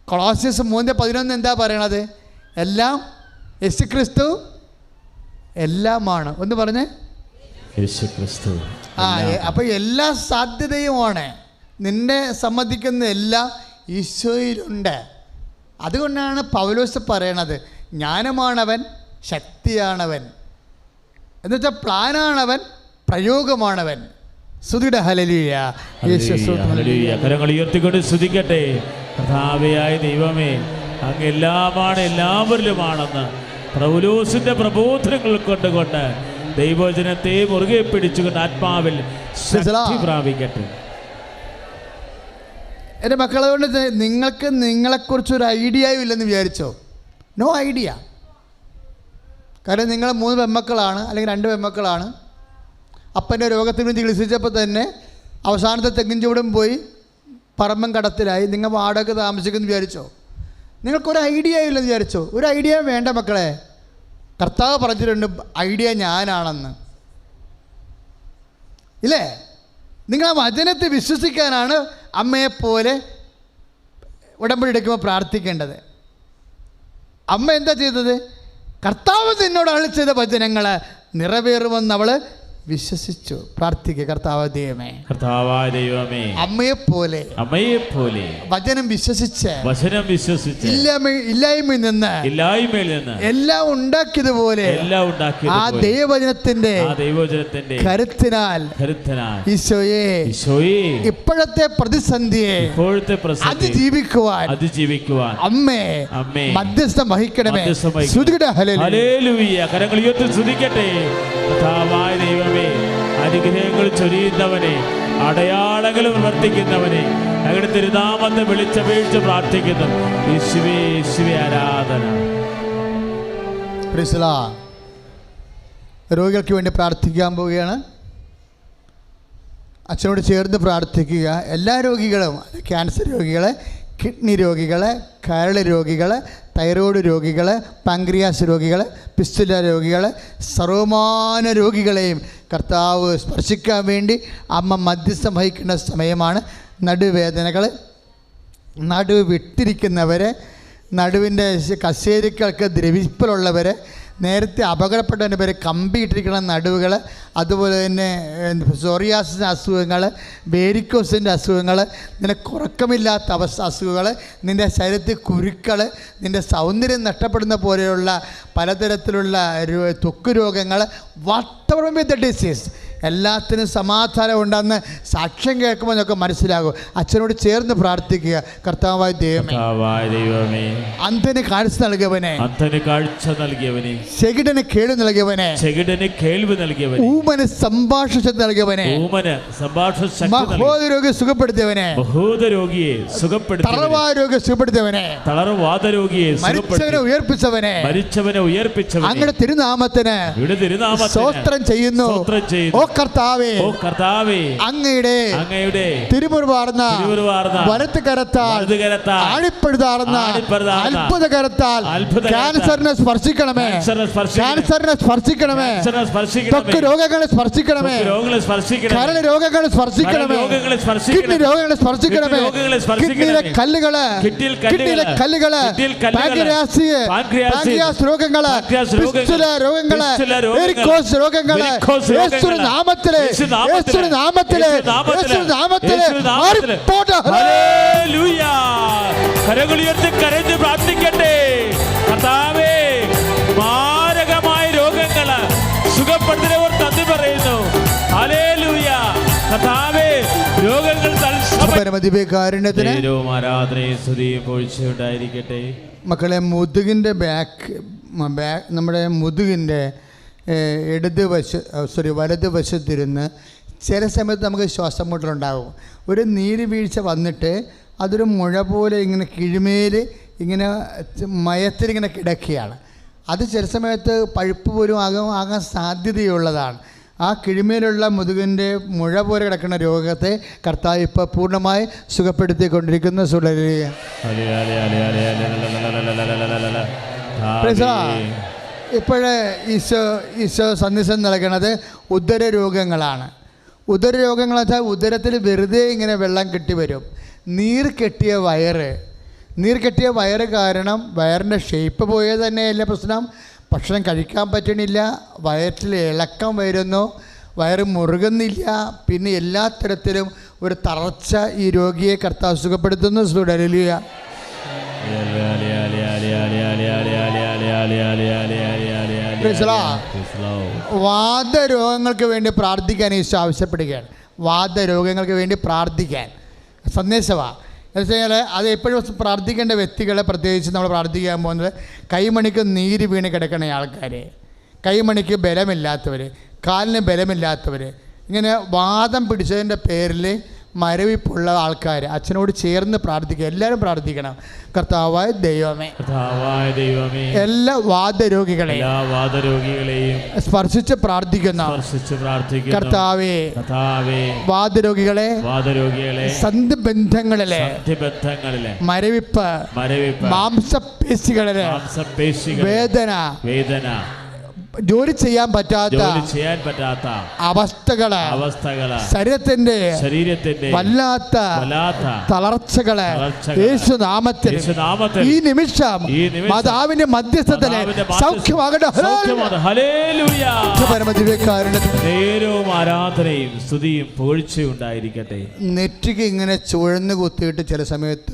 കൊളോസ്യസ് 3:11 എന്താ പറയണത്? എല്ലാം യേശുക്രിസ്തു എല്ലാമാണ്. ഒന്ന് പറഞ്ഞേ, യേശുക്രിസ്തു. അപ്പോൾ എല്ലാ സാധ്യതയുമാണ്. നിന്നെ സംബന്ധിക്കുന്ന എല്ലാം ഈശോയിലുണ്ട്. അതുകൊണ്ടാണ് പൗലോസ് പറയണത്, ജ്ഞാനമാണവൻ, ശക്തിയാണവൻ, എന്നുവെച്ചാൽ പ്ലാനാണവൻ, പ്രയോഗമാണവൻ. സ്തുതിയുടെ ഹല്ലേലൂയ, ഹല്ലേലൂയ. കരങ്ങൾ ഉയർത്തിക്കൊണ്ട് സ്തുതിക്കട്ടെ. കർത്താവേ ദൈവമേ, അങ്ങ് എല്ലാമാണ്, എല്ലാവരിലുമാണെന്ന് പൗലോസിന്റെ പ്രബോധനങ്ങൾ കൊണ്ടുകൊണ്ട് ദൈവവചനത്തെ മുറുകെ പിടിച്ചുകൊണ്ട് ആത്മാവിൽ ശക്തി പ്രാപിക്കട്ടെ. എൻ്റെ മക്കളെ കൊണ്ട് നിങ്ങൾക്ക് നിങ്ങളെക്കുറിച്ചൊരു ഐഡിയയും ഇല്ലെന്ന് വിചാരിച്ചോ? No idea. കാരണം നിങ്ങൾ 3 പെൺമക്കളാണ്, അല്ലെങ്കിൽ 2 പെൺമക്കളാണ്. അപ്പൻ്റെ രോഗത്തിന് വേണ്ടി ചികിത്സിച്ചപ്പോൾ തന്നെ അവസാനത്തെ തെങ്ങിൻ ചുവടും പോയി പറമ്പൻ കടത്തിലായി. നിങ്ങൾ വാടക താമസിക്കുമെന്ന് വിചാരിച്ചോ? നിങ്ങൾക്കൊരു ഐഡിയ ഇല്ലെന്ന് വിചാരിച്ചോ? ഒരു ഐഡിയ വേണ്ട മക്കളെ. കർത്താവ് പറഞ്ഞിട്ടുണ്ട് ഐഡിയ ഞാനാണെന്ന്, ഇല്ലേ? നിങ്ങൾ ആ വചനത്തെ വിശ്വസിക്കാനാണ് അമ്മയെപ്പോലെ ഉടമ്പടി എടുക്കുമ്പോൾ പ്രാർത്ഥിക്കേണ്ടത്. അമ്മ എന്താ ചെയ്തത്? കർത്താവ് നിന്നോട് അരുളി ചെയ്ത വചനങ്ങൾ നിറവേറുമെന്ന് അവൾ വിശ്വസിച്ചു. പ്രാർത്ഥിക്കുക. കർത്താവായ ദൈവമേ, കർത്താവായ ദൈവമേ, അമ്മയെപ്പോലെ വചനം വിശ്വസിച്ച് ഇല്ലായ്മയിൽ നിന്ന് എല്ലാം ഉണ്ടാക്കിയതുപോലെ ആ ദൈവവചനത്തിന്റെ കരുത്തിനാൽ ഈശോയെ ഇപ്പോഴത്തെ പ്രതിസന്ധിയെ അതിജീവിക്കുവാൻ അമ്മേ മധ്യസ്ഥം വഹിക്കണമേ. ഹല്ലേലൂയ. കരങ്ങൾ ഉയർത്തി സ്തുതിക്കട്ടെ. കർത്താവായ ദൈവമേ, അനുഗ്രഹങ്ങൾ ചൊരിയുന്നവനെ, അടയാളങ്ങൾ പ്രവർത്തിക്കുന്നവനെ, ഞങ്ങളുടെ തിരുനാമത്തെ വിളിച്ചപേക്ഷിച്ച് പ്രാർത്ഥിക്കുന്നു. യേശുവേ, യേശുവേ ആരാധന. രോഗികൾക്ക് വേണ്ടി പ്രാർത്ഥിക്കാൻ പോവുകയാണ്. അച്ഛനോട് ചേർന്ന് പ്രാർത്ഥിക്കുക. എല്ലാ രോഗികളും, ക്യാൻസർ രോഗികളെ, കിഡ്നി രോഗികളെ, കരൾ രോഗികളെ, തൈറോയ്ഡ് രോഗികളെ, പാങ്ക്രിയാസ് രോഗികളെ, പിസ്തുല രോഗികളെ, സർവമാന രോഗികളെയും കർത്താവ് സ്പർശിക്കാൻ വേണ്ടി അമ്മ മധ്യസ്ഥം വഹിക്കേണ്ട സമയമാണ്. നടുവേദനകൾ, നടുവ് വിട്ടിരിക്കുന്നവരെ, നടുവിൻ്റെ കശേരുക്കൾക്ക് ദ്രവിപ്പലുള്ളവരെ, നേരത്തെ അപകടപ്പെട്ടതിൻ്റെ പേര് കമ്പിയിട്ടിരിക്കുന്ന നടുവുകൾ, അതുപോലെ തന്നെ സോറിയാസിൻ്റെ അസുഖങ്ങൾ, വേരിക്കോസിൻ്റെ അസുഖങ്ങൾ, നിനക്ക് ഉറക്കമില്ലാത്ത അസുഖങ്ങൾ, നിൻ്റെ ശരീരത്തിൽ കുരുക്കൾ, നിൻ്റെ സൗന്ദര്യം നഷ്ടപ്പെടുന്ന പോലെയുള്ള പലതരത്തിലുള്ള ത്വക്ക് രോഗങ്ങൾ, വാട്ടെവർ വിത്ത് ദ ഡിസീസ്, എല്ലാത്തിനും സമാധാനം ഉണ്ടെന്ന് സാക്ഷ്യം കേൾക്കുമ്പോൾ നമുക്ക് മനസ്സിലാകും. അച്ഛനോട് ചേർന്ന് പ്രാർത്ഥിക്കുക. കർത്താവായ ദൈവമേ, അന്ധന് കാഴ്ച നൽകിയവനെ, ചെകിടന് കേൾവി നൽകിയവനെ, ഊമന് സംഭാഷണ ശക്തി നൽകിയവനെ, മഹോദരോഗിയെ സുഖപ്പെടുത്തിയവനെ, തളർവാദ രോഗിയെ സുഖപ്പെടുത്തിയവനെ, മരിച്ചവനെ ഉയർപ്പിച്ചവനെ, അങ്ങയുടെ തിരുനാമത്തിന് സ്തോത്രം ചെയ്യുന്നു. ഓ കർത്താവേ, അങ്ങയുടെ തിരുമുറിവാർന്ന വലത്ത് കരത്താൽ ആഴിപ്പെടുത്താർന്ന അത്ഭുത കരത്താൽ ക്യാൻസറിനെ സ്പർശിക്കണമേ, ക്യാൻസറിനെ സ്പർശിക്കണമേ, ത്വക്ക് രോഗങ്ങളെ സ്പർശിക്കണമേ, കരൾ രോഗങ്ങളെ സ്പർശിക്കണമേ, കിഡ്നി രോഗങ്ങളെ സ്പർശിക്കണമേ, കിഡ്നിയിലെ കല്ലുകള്, കിഡ്നിയിലെ കല്ലുകള്, പാങ്ക്രിയാസ് രോഗങ്ങള്, പിസ്തുല രോഗങ്ങള്, വെരിക്കോസ് രോഗങ്ങള്, യേശുവിന്റെ നാമത്തിലെ, യേശുവിന്റെ നാമത്തിലെ, യേശുവിന്റെ നാമത്തിലെ മാറിപ്പോട്ടെ. ഹല്ലേലൂയ. കരങ്ങൾ ഉയർത്തി കരഞ്ഞ് പ്രാർത്ഥിക്കട്ടെ. കർത്താവേ, മാരകമായ രോഗങ്ങള് സുഖപ്പെടുത്തുന്നവർ നന്ദി പറയുന്നു. ഹല്ലേലൂയ. കർത്താവേ, രോഗങ്ങൾ ഉണ്ടായിരിക്കട്ടെ. മക്കളെ, മുതുകിൻ്റെ നമ്മുടെ മുതുകിൻ്റെ വലതുവശത്തിരുന്ന് ചില സമയത്ത് നമുക്ക് ശ്വാസം മുട്ടലുണ്ടാകും. ഒരു നീര് വീഴ്ച വന്നിട്ട് അതൊരു മുഴ പോലെ ഇങ്ങനെ കിഴിമേൽ ഇങ്ങനെ മയത്തിലിങ്ങനെ കിടക്കുകയാണ്. അത് ചില സമയത്ത് പഴുപ്പ് പോലും ആകാൻ സാധ്യതയുള്ളതാണ്. ആ കിഴിമേലുള്ള മുതുകിൻ്റെ മുഴ പോലെ കിടക്കുന്ന രോഗത്തെ കർത്താവ് ഇപ്പോൾ പൂർണ്ണമായി സുഖപ്പെടുത്തിക്കൊണ്ടിരിക്കുന്ന സുളരുക. ഇപ്പോഴേ ഈശോ സന്ദേശം നൽകണത് ഉദരരോഗങ്ങളാണ്. ഉദരരോഗങ്ങൾ വെച്ചാൽ ഉദരത്തിൽ വെറുതെ ഇങ്ങനെ വെള്ളം കെട്ടി വരും. നീർ കെട്ടിയ വയറ് കാരണം വയറിൻ്റെ ഷേപ്പ് പോയത് തന്നെയല്ല പ്രശ്നം, ഭക്ഷണം കഴിക്കാൻ പറ്റണില്ല, വയറ്റിൽ ഇളക്കം വരുന്നു, വയറ് മുറുകുന്നില്ല, പിന്നെ എല്ലാ തരത്തിലും ഒരു തളർച്ച ഈ രോഗിയെ കർത്താവ് സുഖപ്പെടുത്തുന്നു. ഹല്ലേലൂയ. വാദരോഗങ്ങൾക്ക് വേണ്ടി പ്രാർത്ഥിക്കാൻ ഈശോ ആവശ്യപ്പെടുകയാണ്. വാദരോഗങ്ങൾക്ക് വേണ്ടി പ്രാർത്ഥിക്കാൻ സന്ദേശമാണ്. എന്ന് വെച്ച് കഴിഞ്ഞാൽ അത് എപ്പോഴും പ്രാർത്ഥിക്കേണ്ട വ്യക്തികളെ പ്രത്യേകിച്ച് നമ്മൾ പ്രാർത്ഥിക്കാൻ പോകുന്നത് കൈമണിക്ക് നീര് വീണ് കിടക്കണ ആൾക്കാർ, കൈമണിക്ക് ബലമില്ലാത്തവർ, കാലിന് ബലമില്ലാത്തവർ, ഇങ്ങനെ വാദം പിടിച്ചതിൻ്റെ പേരിൽ മരവിപ്പുള്ള ആൾക്കാർ അച്ഛനോട് ചേർന്ന് പ്രാർത്ഥിക്കുക. എല്ലാവരും പ്രാർത്ഥിക്കണം. കർത്താവായ ദൈവമേ, എല്ലാ വാദരോഗികളെയും സ്പർശിച്ച് പ്രാർത്ഥിക്കുന്ന കർത്താവേ, വാദരോഗികളെ സന്ധിബന്ധങ്ങളിലെ മരവിപ്പ്, മാംസപേശികളിലെ വേദന, ജോലി ചെയ്യാൻ പറ്റാത്ത അവസ്ഥകള് ശരീരത്തിന്റെ വല്ലാത്ത തളർച്ചകളെ യേശുനാമത്തിൽ ഈ നിമിഷം മാതാവിന്റെ മധ്യസ്ഥതയിലെ സൗഖ്യമാകട്ടെ. ആരാധനയും സ്തുതിയും പുകഴ്ചയും ഉണ്ടായിരിക്കട്ടെ. നെറ്റിക്ക് ഇങ്ങനെ ചുഴന്ന് കുത്തിയിട്ട് ചില സമയത്ത്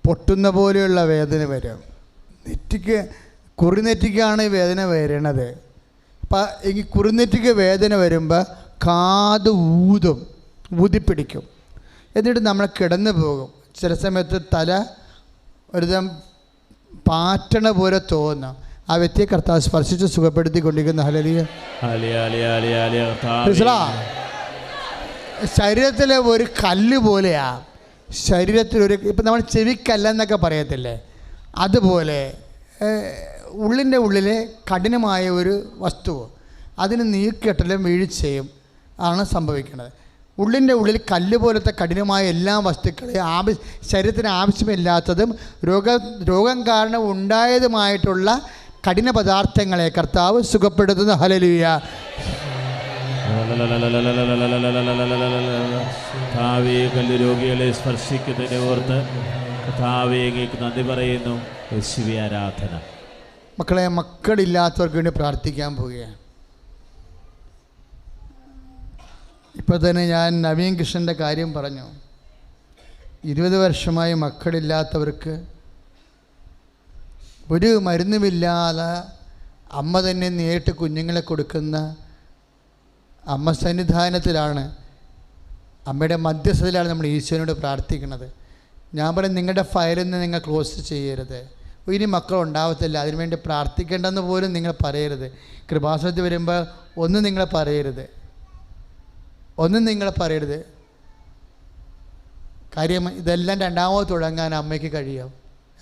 പൊട്ടുന്ന പോലെയുള്ള വേദന വരും. കുറുനെറ്റിക്കാണ് ഈ വേദന വരണത്. അപ്പം ഈ കുറുനെറ്റിക്ക് വേദന വരുമ്പോൾ കാത് ഊതിപ്പിടിക്കും. എന്നിട്ട് നമ്മൾ കിടന്നു പോകും. ചില സമയത്ത് തല ഒരുതരം പാറ്റണ പോലെ തോന്നാം. ആ വ്യക്തിയെ കർത്താവ് സ്പർശിച്ച് സുഖപ്പെടുത്തിക്കൊണ്ടിരിക്കുന്ന ഹല്ലേലൂയ. ശരീരത്തിലെ ഒരു കല്ല് പോലെയാ. ശരീരത്തിലൊരു ഇപ്പം നമ്മൾ ചെവിക്കല്ലെന്നൊക്കെ പറയത്തില്ലേ, അതുപോലെ ഉള്ളിൻ്റെ ഉള്ളിലെ കഠിനമായ ഒരു വസ്തു അതിന് നീർക്കെട്ടലും വീഴ്ചയും ആണ് സംഭവിക്കുന്നത്. ഉള്ളിൻ്റെ ഉള്ളിൽ കല്ല് പോലത്തെ കഠിനമായ എല്ലാ വസ്തുക്കളെയും ശരീരത്തിന് ആവശ്യമില്ലാത്തതും രോഗം കാരണം ഉണ്ടായതുമായിട്ടുള്ള കഠിന പദാർത്ഥങ്ങളെ കർത്താവ് സുഖപ്പെടുത്തുന്ന ഹല്ലേലൂയ. രോഗികളെ സ്പർശിക്കുന്നതിനെ ഓർത്ത് കർത്താവേക്ക് നന്ദി പറയുന്നു. യേശുവേ ആരാധന. മക്കളെ, മക്കളില്ലാത്തവർക്ക് വേണ്ടി പ്രാർത്ഥിക്കാൻ പോവുകയാണ്. ഇപ്പോൾ തന്നെ ഞാൻ നവീൻ കൃഷ്ണൻ്റെ കാര്യം പറഞ്ഞു. 20 വർഷമായി മക്കളില്ലാത്തവർക്ക് ഒരു മരുന്നുമില്ലാതെ അമ്മ തന്നെ നേരിട്ട് കുഞ്ഞുങ്ങളെ കൊടുക്കുന്ന അമ്മ സന്നിധാനത്തിലാണ്, അമ്മയുടെ മധ്യസ്ഥതയിലാണ് നമ്മൾ ഈശോനോട് പ്രാർത്ഥിക്കുന്നത്. ഞാൻ പറയും, നിങ്ങളുടെ ഫയലിൽ നിന്ന് നിങ്ങൾ ക്ലോസ് ചെയ്യരുത്. ഇനി മക്കൾ ഉണ്ടാവത്തില്ല, അതിനുവേണ്ടി പ്രാർത്ഥിക്കേണ്ടെന്ന് പോലും നിങ്ങൾ പറയരുത്. കൃപാസനത്തിൽ വരുമ്പോൾ ഒന്നും നിങ്ങൾ പറയരുത്. കാര്യം ഇതെല്ലാം രണ്ടാമത് തുടങ്ങാൻ അമ്മയ്ക്ക് കഴിയും.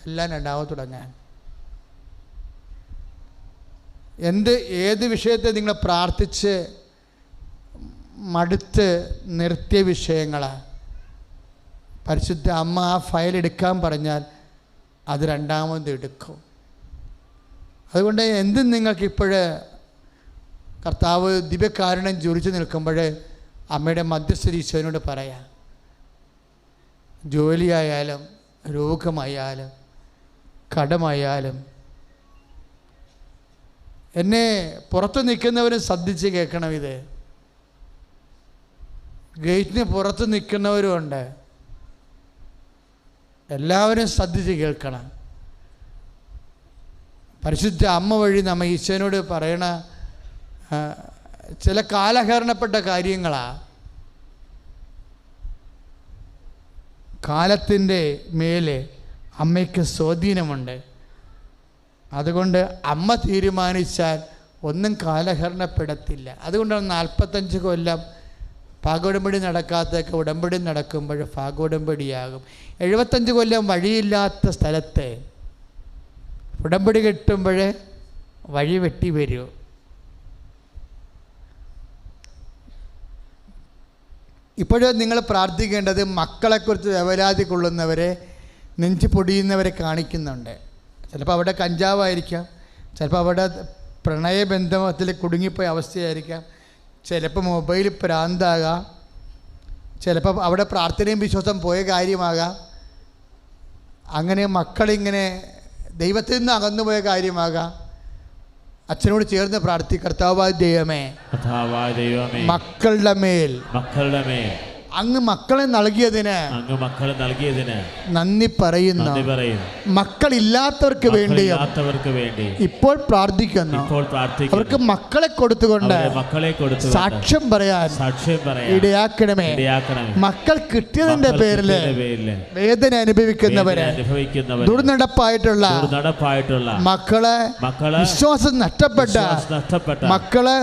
എല്ലാം രണ്ടാമത് തുടങ്ങാൻ ഏത് വിഷയത്തെ നിങ്ങൾ പ്രാർത്ഥിച്ച് മടുത്ത് നിർത്തിയ വിഷയങ്ങളാണ്. പരിശുദ്ധ അമ്മ ആ ഫയൽ എടുക്കാൻ പറഞ്ഞാൽ അത് രണ്ടാമത് എടുക്കും. അതുകൊണ്ട് എന്തും നിങ്ങൾക്കിപ്പോഴ് കർത്താവ് ദിവ്യകാരുണ്യം ജ്വലിച്ച് നിൽക്കുമ്പോൾ അമ്മയുടെ മധ്യസ്ഥ ഈശോനോട് പറയാം. ജോലിയായാലും രോഗമായാലും കടമായാലും. എന്നെ പുറത്ത് നിൽക്കുന്നവരും ശ്രദ്ധിച്ച് കേൾക്കണം. ഇത് ഗേറ്റിന് പുറത്ത് നിൽക്കുന്നവരുമുണ്ട്. എല്ലാവരും ശ്രദ്ധിച്ച് കേൾക്കണം. പരിശുദ്ധ അമ്മ വഴി നമ്മൾ ഈശോനോട് പറയണ ചില കാലഹരണപ്പെട്ട കാര്യങ്ങളാണ്. കാലത്തിൻ്റെ മേലെ അമ്മയ്ക്ക് സ്വാധീനമുണ്ട്. അതുകൊണ്ട് അമ്മ തീരുമാനിച്ചാൽ ഒന്നും കാലഹരണപ്പെടത്തില്ല. അതുകൊണ്ടാണ് 45 കൊല്ലം ഭാഗോടമ്പടി നടക്കാത്തൊക്കെ ഉടമ്പടി നടക്കുമ്പോൾ ഭാഗോടമ്പടിയാകും. 75 കൊല്ലം വഴിയില്ലാത്ത സ്ഥലത്ത് ഉടമ്പടി കെട്ടുമ്പോൾ വഴി വെട്ടി വരും. ഇപ്പോഴും നിങ്ങൾ പ്രാർത്ഥിക്കേണ്ടത് മക്കളെക്കുറിച്ച് വേവലാതി കൊള്ളുന്നവരെ, നെഞ്ച് പൊടിയുന്നവരെ കാണിക്കുന്നുണ്ട്. ചിലപ്പോൾ അവിടെ കഞ്ചാവായിരിക്കാം, ചിലപ്പോൾ അവിടെ പ്രണയബന്ധത്തിൽ കുടുങ്ങിപ്പോയ അവസ്ഥയായിരിക്കാം, ചിലപ്പോൾ മൊബൈൽ ഭ്രാന്താകാം, ചിലപ്പോൾ അവിടെ പ്രാർത്ഥനയും വിശ്വാസം പോയ കാര്യമാകാം. അങ്ങനെ മക്കളിങ്ങനെ ദൈവത്തിൽ നിന്ന് അകന്നുപോയ കാര്യമാകാം. അച്ഛനോട് ചേർന്ന് കർത്താവായ ദൈവമേ, മക്കളുടെ മേൽ അങ്ങ് മക്കളെ നൽകിയതിന് നന്ദി പറയുന്നു. മക്കളില്ലാത്തവർക്ക് വേണ്ടി ഇപ്പോൾ പ്രാർത്ഥിക്കുന്നു. അവർക്ക് മക്കളെ കൊടുത്തുകൊണ്ട് സാക്ഷ്യം പറയാൻ ഇടയാക്കണമേ. മക്കൾ കിട്ടിയതിന്റെ പേരിൽ വേദന അനുഭവിക്കുന്നവര്, ദുർനടപ്പായിട്ടുള്ള മക്കളെ, വിശ്വാസം നഷ്ടപ്പെട്ട മക്കളെ,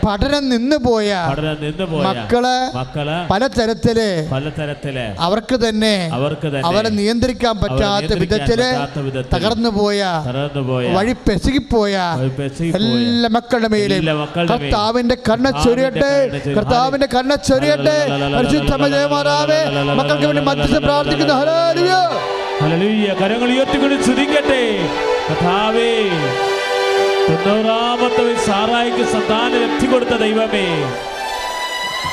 പഠനം നിന്നുപോയ മക്കളെ, പലതരത്തില് അവർക്ക് തന്നെ അവരെ നിയന്ത്രിക്കാൻ പറ്റാത്ത വിധത്തില് തകർന്നുപോയ, വഴി പെശകിപ്പോയ എല്ലാ മക്കളുടെ മേലും കർത്താവിന്റെ കണ്ണ ചൊരിയട്ടെ. കർത്താവിന്റെ കണ്ണ ചൊരിയട്ടെ. മക്കൾക്ക് വേണ്ടി മധ്യസ്ഥ പ്രാർത്ഥിക്കുന്നു. ഹല്ലേലൂയ. കരങ്ങൾ ഉയർത്തിക്കൊണ്ട് സ്തുതിക്കട്ടെ. കർത്താവേ 90-ാമത്തെ സാറായിക്ക് സന്താന ലബ്ധി കൊടുത്ത ദൈവമേ,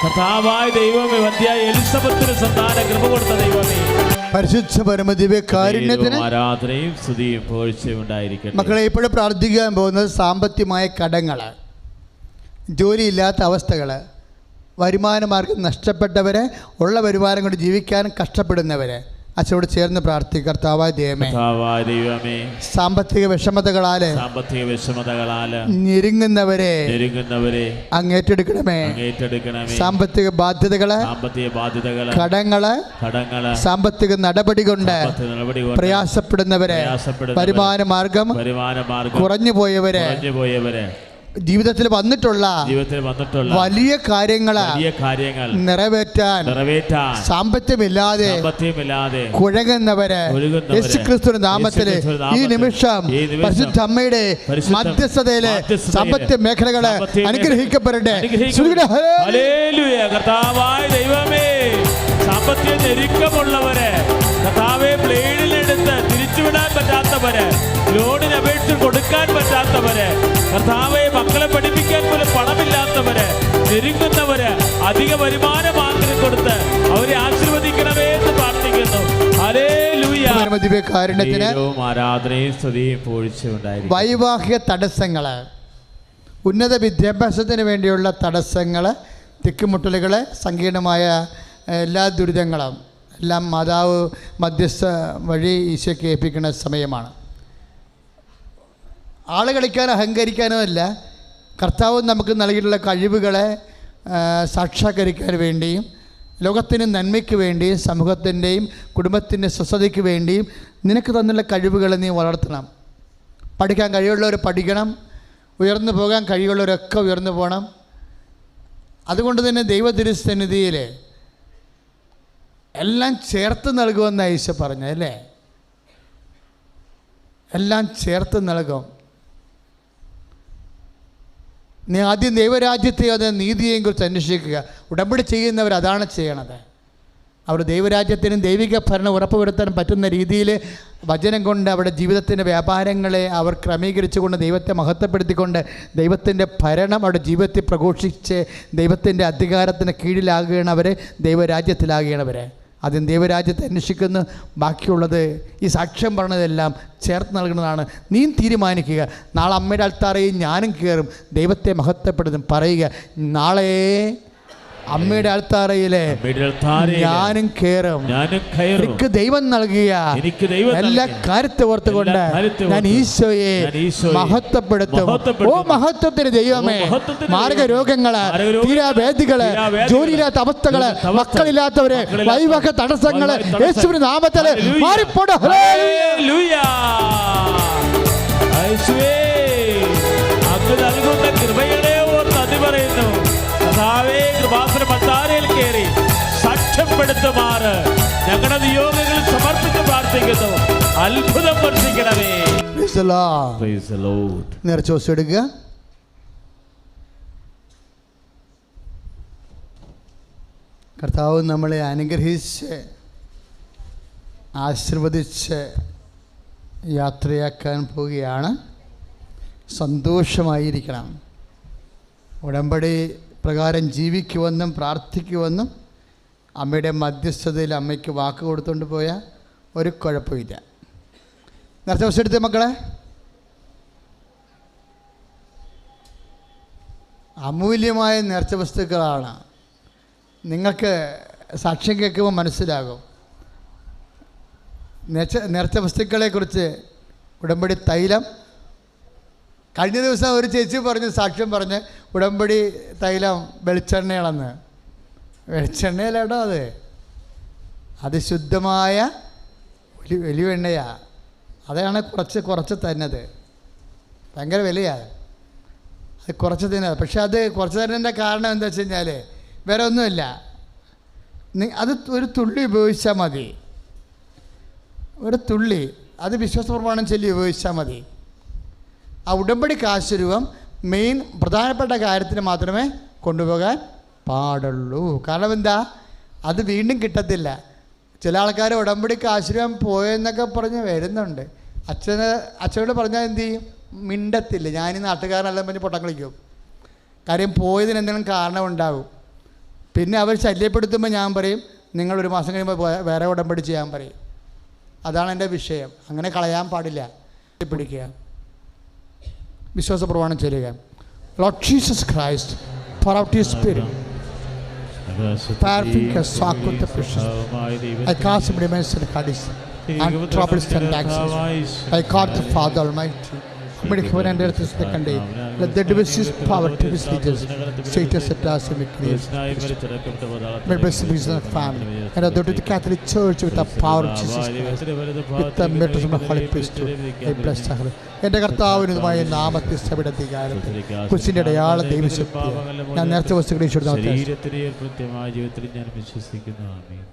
കർത്താവായ ദൈവമേ, വന്ധ്യായ എലിസബത്തിന് സന്താന കൃപ കൊടുത്ത ദൈവമേ, പരിശുദ്ധ പരമദിവ്യ കാരുണ്യത്തിന് ആരാധനയും സ്തുതിയും പുകഴ്ചയും ഉണ്ടായിരിക്കട്ടെ. മക്കളെ, ഇപ്പോഴും പ്രാർത്ഥിക്കാൻ പോകുന്നത് സാമ്പത്തികമായ കടങ്ങൾ, ജോലിയില്ലാത്ത അവസ്ഥകൾ, വരുമാനമാർഗം നഷ്ടപ്പെട്ടവരെ, ഉള്ള വരുമാനം കൊണ്ട് ജീവിക്കാൻ കഷ്ടപ്പെടുന്നവരെ അച്ഛനോട് ചേർന്ന് പ്രാർത്ഥിക്കുക. കർത്താവായ ദൈവമേ, സാമ്പത്തിക വിഷമതകളാല് ഞെരുങ്ങുന്നവരെ അങ്ങ് ഏറ്റെടുക്കണമേ. സാമ്പത്തിക ബാധ്യതകള്, കടങ്ങള്, സാമ്പത്തിക നടപടി കൊണ്ട് പ്രയാസപ്പെടുന്നവരെ, വരുമാന മാർഗം കുറഞ്ഞു പോയവരെ, ജീവിതത്തിൽ വന്നിട്ടുള്ള വലിയ കാര്യങ്ങൾ നിറവേറ്റാൻ സാമ്പത്തികമില്ലാതെ കുഴങ്ങുന്നവരെ യേശുക്രിസ്തുവിന്റെ നാമത്തിൽ ഈ നിമിഷം പരിശുദ്ധ അമ്മയുടെ മധ്യസ്ഥതയിലെ സാമ്പത്തിക മേഖലകളെ അനുഗ്രഹിക്കപ്പെടട്ടെ. കർത്താവായ ദൈവമേ, സാമ്പത്തിക ഞെരുക്കമുള്ളവരെ കർത്താവെ ബ്ലേഡിലെടുത്ത് തിരിച്ചുവിടാൻ പറ്റാത്തവരെ, ലോണിന് അപേക്ഷ കൊടുക്കാൻ പറ്റാത്തവരെ, കർത്താവെ മക്കളെ പഠിപ്പിക്കാൻ പോലും പണമില്ലാത്തവരെ, ഞെരുങ്ങുന്നവരെ, അധിക വരുമാന മാർഗം കൊടുത്ത് അവരെ ആശീർവദിക്കണമേ എന്ന് പ്രാർത്ഥിക്കുന്നു. വൈവാഹിക തടസ്സങ്ങള്, ഉന്നത വിദ്യാഭ്യാസത്തിന് വേണ്ടിയുള്ള തടസ്സങ്ങള്, തിക്കുമുട്ടലുകള്, സങ്കീർണമായ എല്ലാ ദുരിതങ്ങളും എല്ലാം മാതാവ് മധ്യസ്ഥ വഴി ഈശോയ്ക്ക് ഏൽപ്പിക്കുന്ന സമയമാണ്. ആള് കളിക്കാനോ അഹങ്കരിക്കാനോ അല്ല, കർത്താവ് നമുക്ക് നൽകിയിട്ടുള്ള കഴിവുകളെ സാക്ഷാത്കരിക്കാൻ വേണ്ടിയും ലോകത്തിന് നന്മയ്ക്ക് വേണ്ടിയും സമൂഹത്തിൻ്റെയും കുടുംബത്തിൻ്റെ സ്വസ്ഥതയ്ക്ക് വേണ്ടിയും നിനക്ക് തന്നുള്ള കഴിവുകളെ നീ വളർത്തണം. പഠിക്കാൻ കഴിവുള്ളവർ പഠിക്കണം, ഉയർന്നു പോകാൻ കഴിവുള്ളവരൊക്കെ ഉയർന്നു പോകണം. അതുകൊണ്ട് തന്നെ ദൈവതിരുസന്നിധിയിൽ എല്ലാം ചേർത്ത് നൽകുമെന്ന് ഈശോ പറഞ്ഞു അല്ലേ? എല്ലാം ചേർത്ത് നൽകും. നീ ആദ്യം ദൈവരാജ്യത്തെയോ അത് നീതിയെയും കുറിച്ച് അന്വേഷിക്കുക. ഉടമ്പടി ചെയ്യുന്നവർ അതാണ് ചെയ്യണത്. അവർ ദൈവരാജ്യത്തിനും ദൈവിക ഭരണം ഉറപ്പുവരുത്താൻ പറ്റുന്ന രീതിയിൽ വചനം കൊണ്ട് അവരുടെ ജീവിതത്തിൻ്റെ വ്യാപാരങ്ങളെ അവർ ക്രമീകരിച്ചുകൊണ്ട് ദൈവത്തെ മഹത്വപ്പെടുത്തിക്കൊണ്ട് ദൈവത്തിൻ്റെ ഭരണം അവരുടെ ജീവിതത്തിൽ പ്രഘോഷിച്ച് ദൈവത്തിൻ്റെ അധികാരത്തിന് കീഴിലാകുകയാണവരെ, ദൈവരാജ്യത്തിലാകുകയാണവരെ. ആദ്യം ദൈവരാജ്യത്തെ അന്വേഷിക്കുന്നു, ബാക്കിയുള്ളത് ഈ സാക്ഷ്യം പറഞ്ഞതെല്ലാം ചേർത്ത് നൽകുന്നതാണ്. നീ തീരുമാനിക്കുക. നാളെ അമ്മയുടെ അൾത്താറയിൽ ഞാനും കയറും, ദൈവത്തെ മഹത്വപ്പെടുത്തും. പറയുക, നാളെ അമ്മയുടെ അൾത്താറയിലെ ഞാനും കയറും, എനിക്ക് ദൈവം നൽകിയ എല്ലാ കാര്യത്തെ ഓർത്തുകൊണ്ട് ഞാൻ ഈശോയെ മഹത്വപ്പെടുത്തും. ഓ മഹത്വത്തിന് ദൈവമേ, മാർഗരോഗങ്ങള്, തീരാവേദികള്, ജോലിയില്ലാത്ത അവസ്ഥകള്, മക്കളില്ലാത്തവര്, വൈവാഹിക തടസ്സങ്ങള് യേശുവിന്റെ നാമത്തില് മാറിപ്പോട്ടെ. കൃപയുടെ നന്ദി പറയുന്നു. കൃപാസനമത്താരയിൽ കയറി സാക്ഷ്യപ്പെടുത്തുമാറ് ഞങ്ങളുടെ നിയോഗങ്ങൾ സമർപ്പിച്ച് പ്രാർത്ഥിക്കുന്നു. അത്ഭുതം വർഷിക്കണമേ. നേർച്ച എടുക്കുക. കർത്താവ് നമ്മളെ അനുഗ്രഹിച്ച് ആശീർവദിച്ച് യാത്രയാക്കാൻ പോവുകയാണ്. സന്തോഷമായിരിക്കണം. ഉടമ്പടി പ്രകാരം ജീവിക്കുമെന്നും പ്രാർത്ഥിക്കുമെന്നും അമ്മയുടെ മധ്യസ്ഥതയിൽ അമ്മയ്ക്ക് വാക്ക് കൊടുത്തുകൊണ്ട് പോയാൽ ഒരു കുഴപ്പമില്ല. നേരത്തെ ദിവസം എടുത്തേ മക്കളെ, അമൂല്യമായ നേർച്ച വസ്തുക്കളാണ്. നിങ്ങൾക്ക് സാക്ഷ്യം കേൾക്കുമ്പോൾ മനസ്സിലാകും. നേർച്ച വസ്തുക്കളെക്കുറിച്ച് ഉടമ്പടി തൈലം, കഴിഞ്ഞ ദിവസം ഒരു ചേച്ചി പറഞ്ഞ് സാക്ഷ്യം പറഞ്ഞ് ഉടമ്പടി തൈലം വെളിച്ചെണ്ണയാണെന്ന്. വെളിച്ചെണ്ണയിലാട്ടോ അത് ശുദ്ധമായ വലിയ എണ്ണയാണ്. അതാണ് കുറച്ച് തന്നത്. ഭയങ്കര വിലയാണ്. അത് കുറച്ച് തന്നത്. പക്ഷെ അത് കുറച്ച് തരുന്നതിൻ്റെ കാരണം എന്താ വെച്ച് കഴിഞ്ഞാൽ വേറെ ഒന്നുമില്ല. അത് ഒരു തുള്ളി ഉപയോഗിച്ചാൽ മതി. ഒരു തുള്ളി അത് വിശ്വാസപ്രമാണം ചൊല്ലി ഉപയോഗിച്ചാൽ മതി. ആ ഉടമ്പടി കാശുരൂപം മെയിൻ പ്രധാനപ്പെട്ട കാര്യത്തിന് മാത്രമേ കൊണ്ടുപോകാൻ പാടുള്ളൂ. കാരണം എന്താ, അത് വീണ്ടും കിട്ടത്തില്ല. ചില ആൾക്കാർ ഉടമ്പടി കാശുരൂപം പോയെന്നൊക്കെ പറഞ്ഞ് വരുന്നുണ്ട്. അച്ഛനോട് പറഞ്ഞാൽ എന്തു ചെയ്യും? മിണ്ടത്തില്ല. ഞാൻ നാട്ടുകാരനെല്ലാം പറഞ്ഞ് പൊട്ടം കളിക്കും. കാര്യം പോയതിന് എന്തെങ്കിലും കാരണം ഉണ്ടാകും. പിന്നെ അവർ ശല്യപ്പെടുത്തുമ്പോൾ ഞാൻ പറയും നിങ്ങളൊരു മാസം കഴിയുമ്പോൾ വേറെ ഉടമ്പടി ചെയ്യാൻ പറയും. അതാണ് എൻ്റെ വിഷയം. അങ്ങനെ കളയാൻ പാടില്ല. പിടിക്കുക, വിശ്വാസ പ്രമാണം ചെയ്യുക. Lord Jesus Christ, pour out your spirit. Purifica soak the precious. I cast him remains in Hades and troubles and taxes. I call the Father Almighty. Made heaven and earth is the day. Let the divisive power to his leaders. Status at last in the creation. May blessed be the family. And I go to the Catholic Church with the power of Jesus Christ. With the miracles of the Holy Priesthood. I bless her. എൻ്റെ കർത്താവിനുമായ നാമത്തെ സഭയുടെ അധികാരത്തിൽ കുരിശിൻ്റെ അടയാള ദൈവശക്തി ഞാൻ നേരത്തെ വസ്തുക്കളെ ജീവിതത്തിൽ ഞാൻ വിശ്വസിക്കുന്നു. ആമേൻ.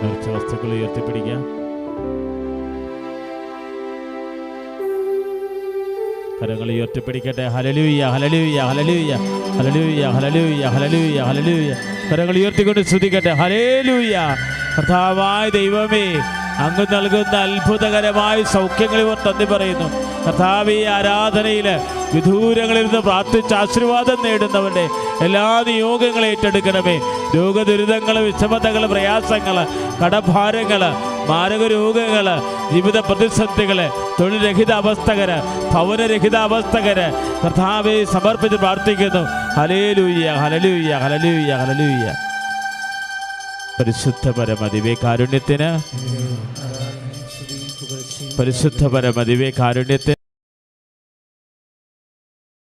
നേർച്ച വസ്തുക്കൾ ഉയർത്തിപ്പിടിക്കാം. കരങ്ങൾ ഉയർത്തിപ്പിടിക്കട്ടെ. ഹല്ലേലൂയ, ഹല്ലേലൂയ, ഹല്ലേലൂയ, ഹല്ലേലൂയ, ഹല്ലേലൂയ, ഹല്ലേലൂയ, ഹല്ലേലൂയ. കരങ്ങൾ ഉയർത്തിക്കൊണ്ട് സ്തുതിക്കട്ടെ. ഹല്ലേലൂയ. കർത്താവായ ദൈവമേ, അങ്ങ് നൽകുന്ന അത്ഭുതകരമായ സൗഖ്യങ്ങൾ ഇവർ നന്ദി പറയുന്നു. കർത്താവേ, ആരാധനയിൽ വിദൂരങ്ങളിൽ നിന്ന് പ്രാർത്ഥിച്ച് ആശീർവാദം നേടുന്നവൻ്റെ എല്ലാ നിയോഗങ്ങളും ഏറ്റെടുക്കണമേ. രോഗദുരിതങ്ങൾ, വിഷമതകൾ, പ്രയാസങ്ങൾ, കടഭാരങ്ങൾ, മാരക രോഗങ്ങൾ, ജീവിത പ്രതിസന്ധികൾ, തൊഴിൽരഹിത അവസ്ഥകർ, ഭവനരഹിത അവസ്ഥകർ കർത്താവെ സമർപ്പിച്ച് പ്രാർത്ഥിക്കുന്നു. ഹല്ലേലൂയ, ഹല്ലേലൂയ, ഹല്ലേലൂയ, ഹല്ലേലൂയ. പരിശുദ്ധ പരമദിവ്യ കാരുണ്യത്തിന്, പരിശുദ്ധ പരമദിവ്യ കാരുണ്യത്തിന്